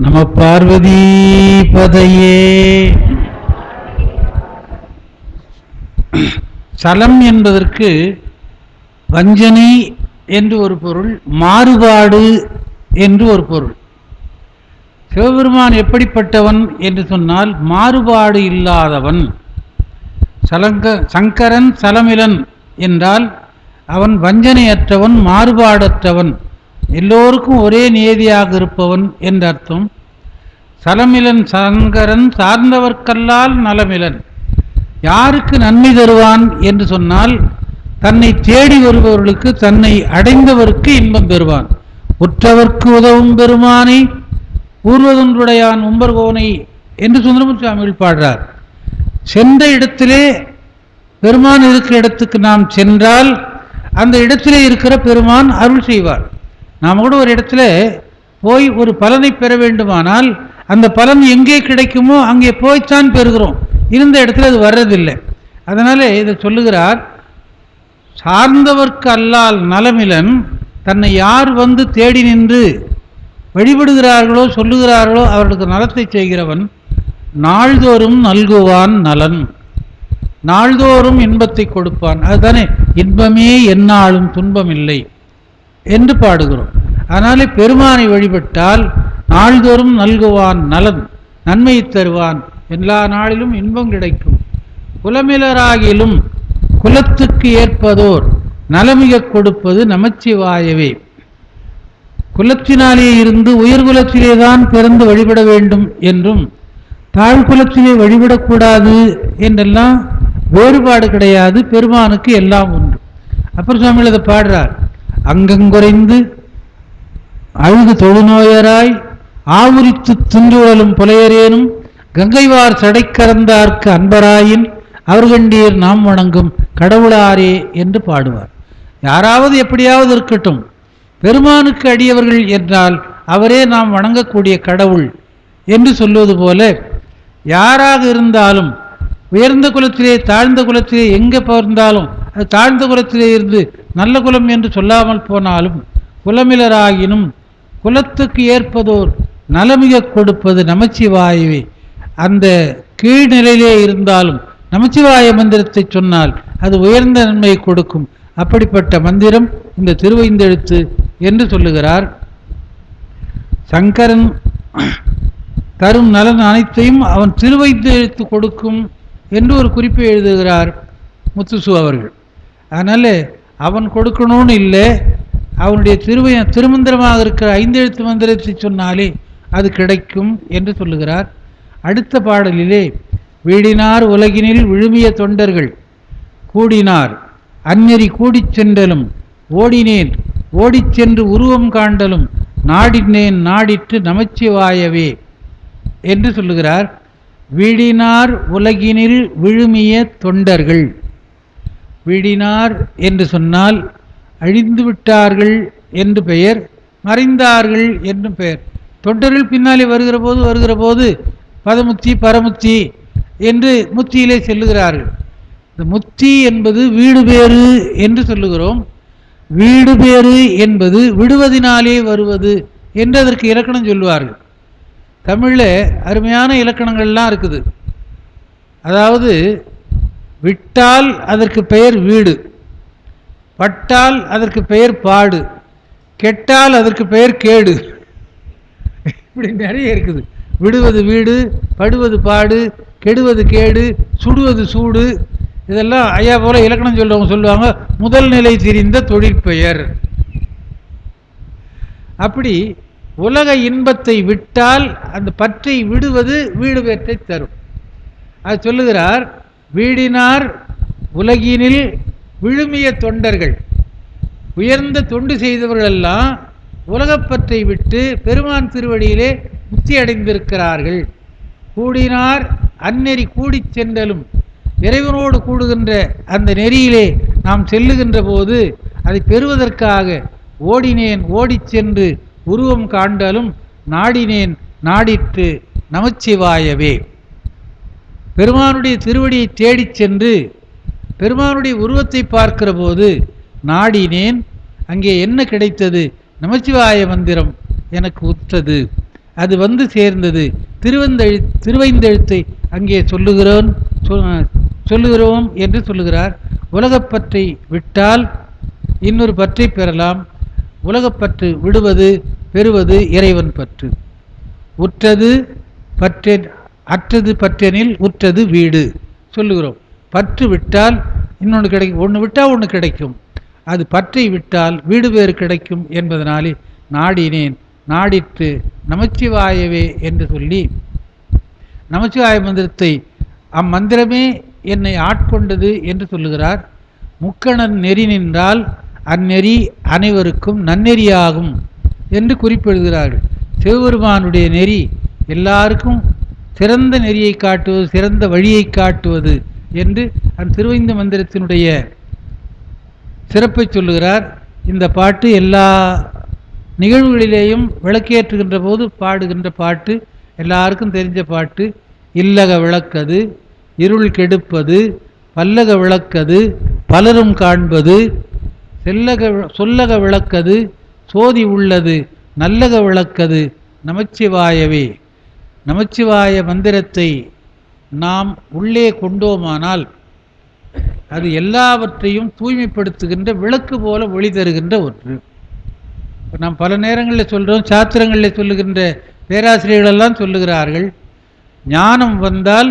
நம பார்வதி பதையே. சலம் என்பதற்கு வஞ்சனை என்று ஒரு பொருள், மாறுபாடு என்று ஒரு பொருள். சிவபெருமான் எப்படிப்பட்டவன் என்று சொன்னால் மாறுபாடு இல்லாதவன். சங்கரன் சலமிலன் என்றால் அவன் வஞ்சனையற்றவன், மாறுபாடற்றவன், எல்லோருக்கும் ஒரே நியதியாக இருப்பவன் என்ற அர்த்தம். சலமிலன் சங்கரன் சார்ந்தவர்க்கல்லால் நலமிலன். யாருக்கு நன்மை தருவான் என்று சொன்னால் தன்னை தேடி வருபவர்களுக்கு, தன்னை அடைந்தவருக்கு இன்பம் பெறுவான். உற்றவர்க்கு உதவும் பெருமானை ஊர்வதொன்றுடையான் உம்பர்கோனை என்று சுந்தரமூர்த்தி சுவாமிகள் பாடுறார். சென்ற இடத்திலே பெருமான் இருக்கிற இடத்துக்கு நாம் சென்றால் அந்த இடத்திலே இருக்கிற பெருமான் அருள் செய்வார். நாம் கூட ஒரு இடத்துல போய் ஒரு பலனை பெற வேண்டுமானால் அந்த பலன் எங்கே கிடைக்குமோ அங்கே போய்த்தான் பெறுகிறோம். இருந்த இடத்துல அது வர்றதில்லை. அதனாலே இதை சொல்லுகிறார், சார்ந்தவர்க்கு அல்லால் நலமிலன். தன்னை யார் வந்து தேடி நின்று வழிபடுகிறார்களோ சொல்லுகிறார்களோ அவர்களுக்கு நலத்தை செய்கிறவன். நாள்தோறும் நல்குவான் நலன். நாள்தோறும் இன்பத்தை கொடுப்பான். அதுதானே இன்பமே எந்நாளும் துன்பமில்லை என்று பாடுகிறோம். அதனாலே பெருமானை வழிபட்டால் நாள்தோறும் நல்குவான் நலன், நன்மையை தருவான், எல்லா நாளிலும் இன்பம் கிடைக்கும். குலமிலராகிலும் குலத்துக்கு ஏற்பதோர் நலமிக கொடுப்பது நமச்சிவாயவே. குலத்தினாலே இருந்து உயர்குலத்திலே தான் பிறந்து வழிபட வேண்டும் என்றும் தாழ்குலத்திலே வழிபடக்கூடாது என்றெல்லாம் வேறுபாடு கிடையாது. பெருமானுக்கு எல்லாம் ஒன்று. அப்பர் சுவாமிகள் அதை பாடுறார். அங்கங்குறைந்து அழுது தொழுநோயராய் ஆவுரித்து துன்றுழலும் புலையரேனும் கங்கைவார் சடைக்கறந்தார்க்கு அன்பராயின் அவர்கண்டீர் நாம் வணங்கும் கடவுளாரே என்று பாடுவார். யாராவது எப்படியாவது இருக்கட்டும், பெருமானுக்கு அடியவர்கள் என்றால் அவரே நாம் வணங்கக்கூடிய கடவுள் என்று சொல்வது போல, யாராக இருந்தாலும் உயர்ந்த குலத்திலே தாழ்ந்த குலத்திலே எங்கே பிறந்தாலும் அது தாழ்ந்த குலத்திலே இருந்து நல்ல குலம் என்று சொல்லாமல் போனாலும் குலமிலராகினும் குலத்துக்கு ஏற்பதோர் நலமிக கொடுப்பது நமச்சிவாயவே. அந்த கீழ்நிலையிலே இருந்தாலும் நமச்சிவாய மந்திரத்தை சொன்னால் அது உயர்ந்த நன்மையை கொடுக்கும். அப்படிப்பட்ட மந்திரம் இந்த திருவைந்தெழுத்து என்று சொல்லுகிறார். சங்கரன் தரும் நலன் அனைத்தையும் அவன் திருவைந்தெழுத்து கொடுக்கும் என்று ஒரு குறிப்பை எழுதுகிறார் முத்துசு அவர்கள். அதனால் அவன் கொடுக்கணும்னு இல்லை, அவனுடைய திருமந்திரமாக இருக்கிற ஐந்தெழுத்து மந்திரத்தை சொன்னாலே அது கிடைக்கும் என்று சொல்லுகிறார். அடுத்த பாடலிலே வீடினார் உலகினில் விழுமிய தொண்டர்கள் கூடினார் அந்நெறி கூடிச் சென்றலும் ஓடினேன் ஓடிச் சென்று உருவம் காண்டலும் நாடினேன் நாடிட்டு நமச்சிவாயவே என்று சொல்லுகிறார். வீடினார் உலகினில் விழுமிய தொண்டர்கள். வீடினார் என்று சொன்னால் அழிந்து விட்டார்கள் என்று பெயர், மறைந்தார்கள் என்று பெயர். தொண்டர்கள் பின்னாலே வருகிற போது பதமுத்தி பரமுத்தி என்று முத்தியிலே செல்லுகிறார்கள். இந்த முத்தி என்பது வீடு பேறு என்று சொல்லுகிறோம். வீடு பேறு என்பது விடுவதினாலே வருவது என்று அதற்கு இலக்கணம் சொல்லுவார்கள். தமிழில் அருமையான இலக்கணங்கள்லாம் இருக்குது. அதாவது விட்டால் அதற்கு பெயர் வீடு, பட்டால் அதற்கு பெயர் பாடு, கெட்டால் அதற்கு பெயர் கேடு. இப்படி நிறைய இருக்குது. விடுவது வீடு, படுவது பாடு, கெடுவது கேடு, சுடுவது சூடு. இதெல்லாம் ஐயா போல இலக்கணம் சொல்றவங்க சொல்லுவாங்க முதல் நிலை தெரிந்த தொழிற்பெயர். அப்படி உலக இன்பத்தை விட்டால் அந்த பற்றை விடுவது வீடு பேற்றை தரும். அது சொல்லுகிறார். வீடினார் உலகினில் விழுமிய தொண்டர்கள், உயர்ந்த தொண்டு செய்தவர்களெல்லாம் உலகப்பற்றை விட்டு பெருமான் திருவடியிலே முக்தி அடைந்திருக்கிறார்கள். கூடினார் அந்நெறி கூடிச் சென்றலும், இறைவனோடு கூடுகின்ற அந்த நெறியிலே நாம் செல்லுகின்ற போது அதை பெறுவதற்காக ஓடினேன் ஓடிச் சென்று உருவம் காண்டலும் நாடினேன் நாடிற்று நமச்சிவாயவே. பெருமானுடைய திருவடியை தேடிச் சென்று பெருமானுடைய உருவத்தை பார்க்கிற போது நாடினேன், அங்கே என்ன கிடைத்தது? நமச்சிவாய மந்திரம் எனக்கு உற்றது, அது வந்து சேர்ந்தது. திருவைந்தெழுத்தை அங்கே சொல்லுகிறோம் என்று சொல்லுகிறார். உலகப்பற்றை விட்டால் இன்னொரு பற்றை பெறலாம். உலகப்பற்று விடுவது பெறுவது இறைவன் பற்று. உற்றது பற்றென் அற்றது பற்றெனில் உற்றது வீடு சொல்லுகிறோம். பற்று விட்டால் இன்னொன்று கிடைக்கும், ஒன்று விட்டால் ஒன்று கிடைக்கும். அது பற்றை விட்டால் வீடு பேறு கிடைக்கும் என்பதனாலே நாடினேன் நாடிற்று நமச்சிவாயவே என்று சொல்லி நமச்சிவாய மந்திரத்தை அம்மந்திரமே என்னை ஆட்கொண்டது என்று சொல்லுகிறார். முக்கணன் நெறி நின்றால் அந்நெறி அனைவருக்கும் நன்னெறியாகும் என்று குறிப்பிடுகிறார்கள். சிவபெருமானுடைய நெறி எல்லாருக்கும் சிறந்த நெறியை காட்டுவது, சிறந்த வழியை காட்டுவது என்று அந்த திருவைந்த மந்திரத்தினுடைய சிறப்பை சொல்லுகிறார். இந்த பாட்டு எல்லா நிகழ்வுகளிலேயும் விளக்கேற்றுகின்ற போது பாடுகின்ற பாட்டு, எல்லாருக்கும் தெரிஞ்ச பாட்டு. இல்லக விளக்கது இருள் கெடுப்பது, பல்லக விளக்கது பலரும் காண்பது, சொல்லக விளக்கது சோதி உள்ளது, நல்லக விளக்கது நமச்சிவாயவே. நமச்சிவாய மந்திரத்தை நாம் உள்ளே கொண்டோமானால் அது எல்லாவற்றையும் தூய்மைப்படுத்துகின்ற விளக்கு போல ஒளி தருகின்ற ஒன்று. நாம் பல நேரங்களில் சொல்கிறோம், சாத்திரங்களில் சொல்லுகின்ற பேராசிரியர்களெல்லாம் சொல்லுகிறார்கள், ஞானம் வந்தால்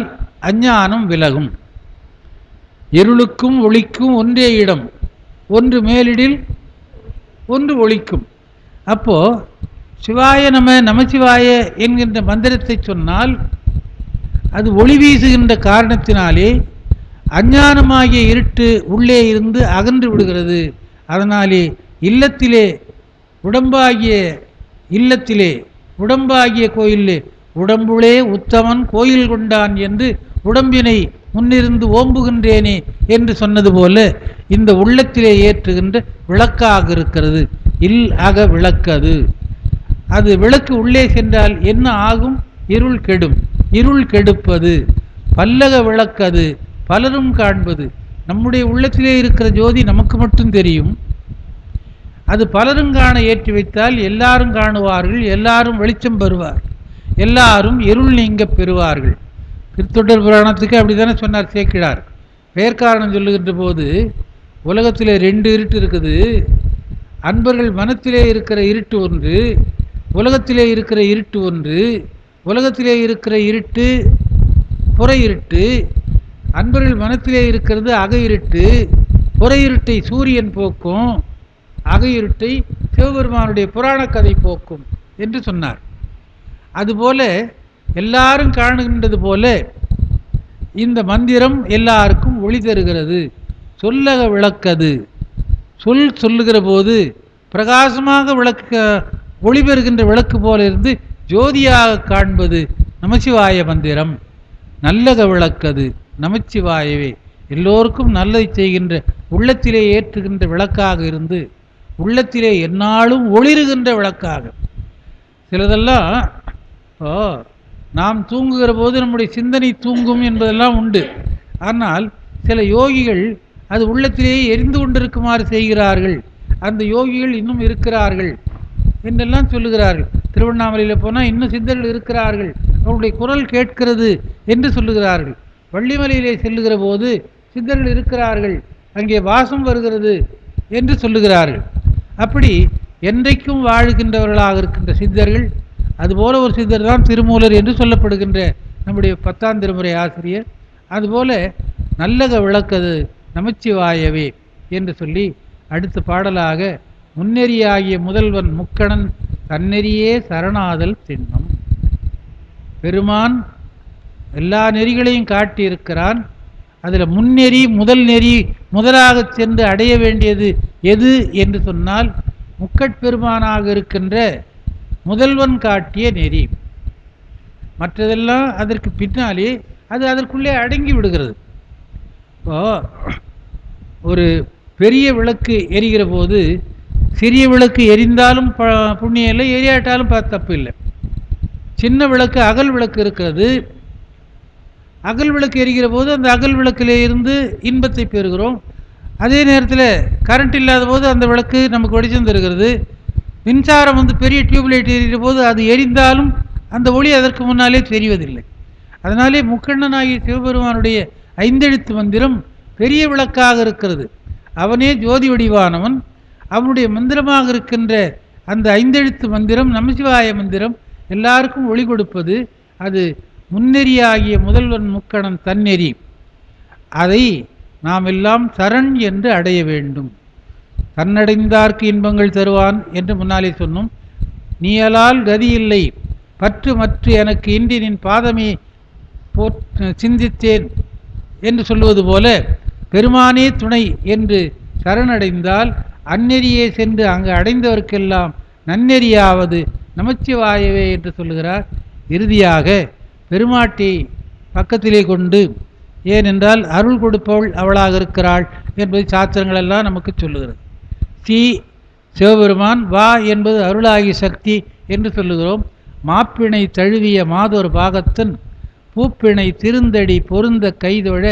அஞ்ஞானம் விலகும், இருளுக்கும் ஒளிக்கும் ஒன்றே இடம், ஒன்று மேலிடில் ஒன்று ஒளிக்கும். அப்போது சிவாய நமசிவாய என்கின்ற மந்திரத்தை சொன்னால் அது ஒளி வீசுகின்ற காரணத்தினாலே அஞ்ஞானமாகிய இருட்டு உள்ளே இருந்து அகன்று விடுகிறது. அதனாலே உடம்பாகிய கோயிலே உடம்புளே உத்தமன் கோயில் கொண்டான் என்று உடம்பினை முன்னிருந்து ஓம்புகின்றேனே என்று சொன்னது போல இந்த உள்ளத்திலே ஏற்றுகின்ற விளக்காக இருக்கிறது. அக விளக்கது. அது விளக்கு உள்ளே சென்றால் என்ன ஆகும்? இருள் கெடும். இருள் கெடுப்பது. பல்லக விளக்கது பலரும் காண்பது. நம்முடைய உள்ளத்திலே இருக்கிற ஜோதி நமக்கு மட்டும் தெரியும். அது பலரும் காண ஏற்றி வைத்தால் எல்லாரும் காணுவார்கள், எல்லாரும் வெளிச்சம் பெறுவார், எல்லாரும் இருள் நீங்க பெறுவார்கள். திருத்தொண்டர் புராணத்துக்கு அப்படி தானே சொன்னார் சேக்கிழார். பெயர்காரணம் சொல்லுகின்ற போது உலகத்திலே 2 இருட்டு இருக்குது. அன்பர்கள் மனத்திலே இருக்கிற இருட்டு ஒன்று, உலகத்திலே இருக்கிற இருட்டு ஒன்று. உலகத்திலே இருக்கிற இருட்டு புற இருட்டு, அன்பர்கள் மனத்திலே இருக்கிறது அக இருட்டு. புற இருட்டை சூரியன் போக்கும், அக இருட்டை சிவபெருமானுடைய புராண கதை போக்கும் என்று சொன்னார். அதுபோல எல்லாரும் காணுகின்றது போல இந்த மந்திரம் எல்லாருக்கும் ஒளி தருகிறது, சொல்லக விளக்கது. சொல்லுகிற போது பிரகாசமாக ஒளி பெறுகின்ற விளக்கு போல இருந்து ஜோதியாக காண்பது நமச்சிவாய மந்திரம். நல்லக விளக்கது நமச்சிவாயவே. எல்லோருக்கும் நல்லதை செய்கின்ற உள்ளத்திலே ஏற்றுகின்ற விளக்காக இருந்து உள்ளத்திலே எந்நாளும் ஒளிருகின்ற விளக்காக. சிலதெல்லாம் நாம் தூங்குகிற போது நம்முடைய சிந்தனை தூங்கும் என்பதெல்லாம் உண்டு. ஆனால் சில யோகிகள் அது உள்ளத்திலேயே எரிந்து கொண்டிருக்குமாறு செய்கிறார்கள். அந்த யோகிகள் இன்னும் இருக்கிறார்கள் என்றெல்லாம் சொல்லுகிறார்கள். திருவண்ணாமலையில் போனால் இன்னும் சித்தர்கள் இருக்கிறார்கள், அவருடைய குரல் கேட்கிறது என்று சொல்லுகிறார்கள். வள்ளிமலையிலே செல்லுகிற போது சித்தர்கள் இருக்கிறார்கள், அங்கே வாசம் வருகிறது என்று சொல்லுகிறார்கள். அப்படி என்றைக்கும் வாழ்கின்றவர்களாக இருக்கின்ற சித்தர்கள், அதுபோல ஒரு சித்தர் தான் திருமூலர் என்று சொல்லப்படுகின்ற நம்முடைய 10ஆம் திருமுறை ஆசிரியர். அதுபோல நல்லக விளக்கது நமச்சிவாயவே என்று சொல்லி அடுத்த பாடலாக முன்னெறியாகிய முதல்வன் முக்கணன் தன்னெறியே சரணாதல் திண்ணம். பெருமான் எல்லா நெறிகளையும் காட்டியிருக்கிறான். அதில் முன்னெறி முதல் நெறி முதலாக சென்று அடைய வேண்டியது எது என்று சொன்னால் முக்கட்பெருமானாக இருக்கின்ற முதல்வன் காட்டிய நெறி. மற்றதெல்லாம் அதற்கு பின்னாலே அது அதற்குள்ளே அடங்கி விடுகிறது. இப்போ ஒரு பெரிய விளக்கு எரிகிற போது சிறிய விளக்கு எரிந்தாலும் புண்ணியம் இல்லை, எரியாட்டாலும் தப்பு இல்லை. சின்ன விளக்கு அகல் விளக்கு இருக்கிறது. அகல் விளக்கு எரிகிற போது அந்த அகல் விளக்கிலே இருந்து இன்பத்தை பெறுகிறோம். அதே நேரத்தில் கரண்ட் இல்லாத போது அந்த விளக்கு நமக்கு வெளிச்சம் தருகிறது. மின்சாரம் பெரிய டியூப்லைட் எரிகிற போது அது எரிந்தாலும் அந்த ஒளி அதற்கு முன்னாலே தெரிவதில்லை. அதனாலே முக்கண்ணனாகிய சிவபெருமானுடைய 5 எழுத்து மந்திரம் பெரிய விளக்காக இருக்கிறது. அவனே ஜோதி வடிவானவன். அவனுடைய மந்திரமாக இருக்கின்ற அந்த 5 எழுத்து மந்திரம் நமசிவாய மந்திரம் எல்லாருக்கும் ஒளி கொடுப்பது. அது முன்னெறியாகிய முதல்வன் முக்கணன் தன்னெறி. அதை நாம் எல்லாம் சரண் என்று அடைய வேண்டும். தன்னடைந்தார்க்கு இன்பங்கள் தருவான் என்று முன்னாலே சொன்னோம். நீயலால் கதி இல்லை பற்று மற்ற எனக்கு இன்றி நின் பாதமே சிந்தித்தேன் என்று சொல்லுவது போல பெருமானே துணை என்று சரணடைந்தால் அந்நெறியே சென்று அங்கு அடைந்தவர்க்கெல்லாம் நன்னெறியாவது நமச்சிவாயவே என்று சொல்லுகிறார். இறுதியாக பெருமாட்டி பக்கத்திலே கொண்டு, ஏனென்றால் அருள் கொடுப்பவள் அவளாக இருக்கிறாள் என்பது சாஸ்திரங்களெல்லாம் நமக்கு சொல்லுகிறது. சிவபெருமான் வா என்பது அருளாகிய சக்தி என்று சொல்லுகிறோம். மாப்பிணை தழுவிய மாதொரு பாகத்தன் பூப்பிணை திருந்தடி பொருந்த கைதொழ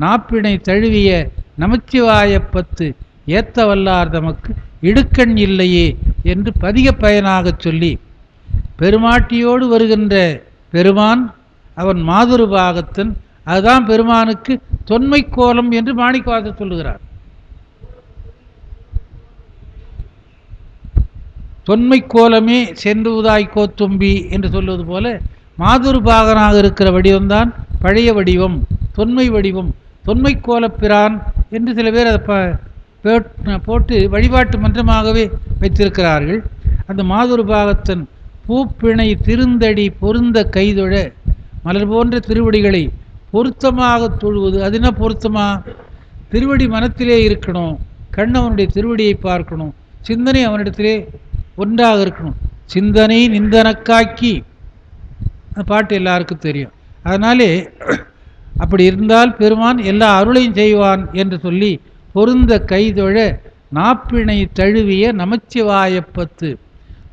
நாப்பிணை தழுவிய நமச்சிவாயப்பத்து ஏத்த வல்லார் தமக்கு இடுக்கண் இல்லையே என்று பதிக பயனாக சொல்லி பெருமாட்டியோடு வருகின்ற பெருமான் அவன் மாதுரு பாகத்தன். அதுதான் பெருமானுக்கு தொன்மை கோலம் என்று மாணிக்கவாசகர் சொல்லுகிறார். தொன்மை கோலமே சென்று உதாய் கோத்தும்பி என்று சொல்வது போல மாதுரு பாகனாக இருக்கிற வடிவம்தான் பழைய வடிவம், தொன்மை வடிவம், தொன்மை கோலப்பிரான் என்று சில பேர் அதை போட்டு வழிபாட்டு மன்றமாகவே வைத்திருக்கிறார்கள். அந்த மாதுரு பாகத்தன் பூப்பிணை திருந்தடி பொருந்த கைதொழ மலர் போன்ற திருவடிகளை பொருத்தமாக தொழுவது. அது என்ன பொருத்தமா? திருவடி மனத்திலே இருக்கணும், கண் அவனுடைய திருவடியை பார்க்கணும், சிந்தனை அவனிடத்திலே ஒன்றாக இருக்கணும். சிந்தனை நிந்தனக்காக்கி அந்த பாட்டு எல்லாருக்கும் தெரியும். அதனாலே அப்படி இருந்தால் பெருமான் எல்லா அருளையும் செய்வான் என்று சொல்லி பொருந்த கைதொழ நாப்பிணை தழுவிய நமச்சிவாயப்பத்து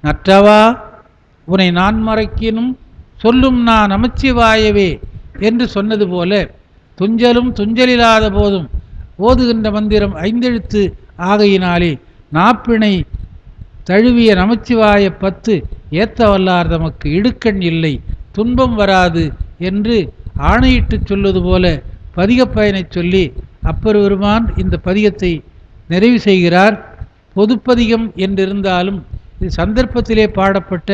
நற்றவா உனை நான் மறைக்கினும் சொல்லும் நான் நமச்சிவாயவே என்று சொன்னது போல துஞ்சலும் துஞ்சலில்லாத போதும் ஓதுகின்ற மந்திரம் 5 எழுத்து ஆகையினாலே நாப்பிணை தழுவிய நமச்சிவாயப்பத்து ஏத்த வல்லார் தமக்கு இடுக்கண் இல்லை துன்பம் வராது என்று ஆணையிட்டு சொல்வது போல பதிகப்பயனை சொல்லி அப்பர் பெருமான் இந்த பதிகத்தை நிறைவு செய்கிறார். பொதுப்பதிகம் என்றிருந்தாலும் இது சந்தர்ப்பத்திலே பாடப்பட்ட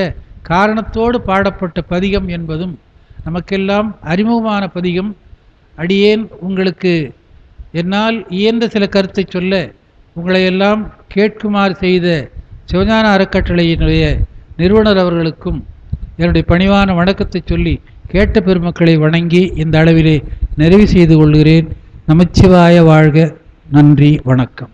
காரணத்தோடு பாடப்பட்ட பதிகம் என்பதும் நமக்கெல்லாம் அறிமுகமான பதிகம். அடியேன் உங்களுக்கு என்னால் இயன்ற சில கருத்தை சொல்ல உங்களையெல்லாம் கேட்குமாறு செய்த சிவஞான அறக்கட்டளையினுடைய நிறுவனர் அவர்களுக்கும் என்னுடைய பணிவான வணக்கத்தை சொல்லி கேட்ட பெருமக்களை வணங்கி இந்த அளவிலே நிறைவு செய்து கொள்கிறேன். நமச்சிவாய வாழ்க. நன்றி, வணக்கம்.